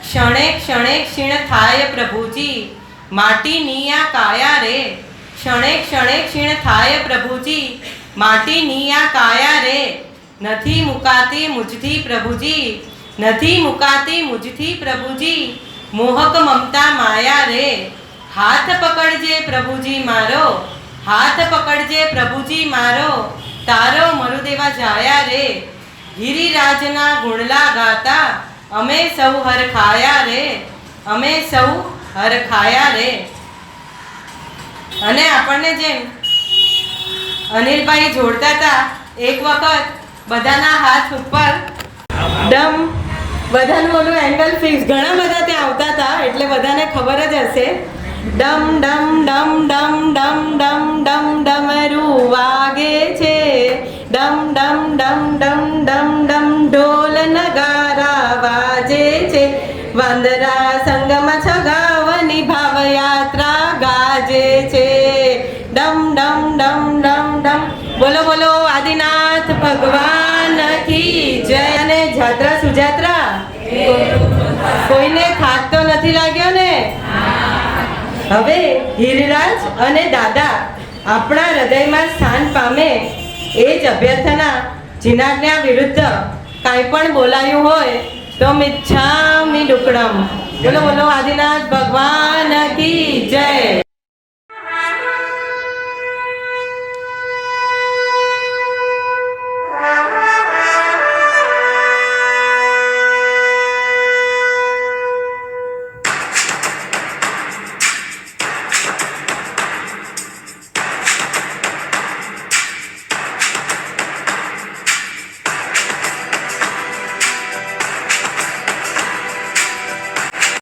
ક્ષણે ક્ષણે ક્ષીણ થાય પ્રભુજી, માટીની આ કાયા રે. ક્ષણે ક્ષણે ક્ષીણ થાય પ્રભુજી, માટીની આ કાયા રે. નથી મુકાતી મુજથી પ્રભુજી, નથી મુકાતી મુજથી પ્રભુજી, મોહક મમતા માયા રે. હાથ પકડજે પ્રભુજી મારો, હાથ પકડજે પ્રભુજી મારો, તારો મરુદેવા જાયા રે. ગિરિરાજના ગુણલા ગાતા અમે સૌ હરખાયા રે, અમે સૌ હરખાયા રે. અને આપણને જેમ અનિલભાઈ જોડતા હતા, એક વખત બધાના હાથ ઉપર ડમ, બધાનું ઓલું એંગલ ફિક્સ, ઘણા બધા ત્યાં આવતા હતા એટલે બધાને ખબર જ હશે. ડમ ડમ ડમ ડમ ડમ ડમ ડમ ડમરું વાગે છે, ડમ ડમ ડમ ડમ ડમ ડમ ઢોલ નગારા વાજે છે, વાંદરા સંગમાં છગાવની ભાવયાત્રા ગાજે છે. ડમ ડમ ડમ ડમ ડમ. બોલો બોલો આદિનાથ ભગવાન કી જય. અને જાત્રા સુજાત્રા, કોઈને થાક તો નથી લાગ્યો ને? હવે હિરરાજ અને દાદા આપણા હૃદયમાં સ્થાન પામે એ જ અભ્યર્થના જીનાજ્ઞા વિરુદ્ધ કાંઈ પણ બોલાયું હોય તો મિચ્છામિ ડુક્કડમ. બોલો બોલો આદિનાથ ભગવાન કી જય.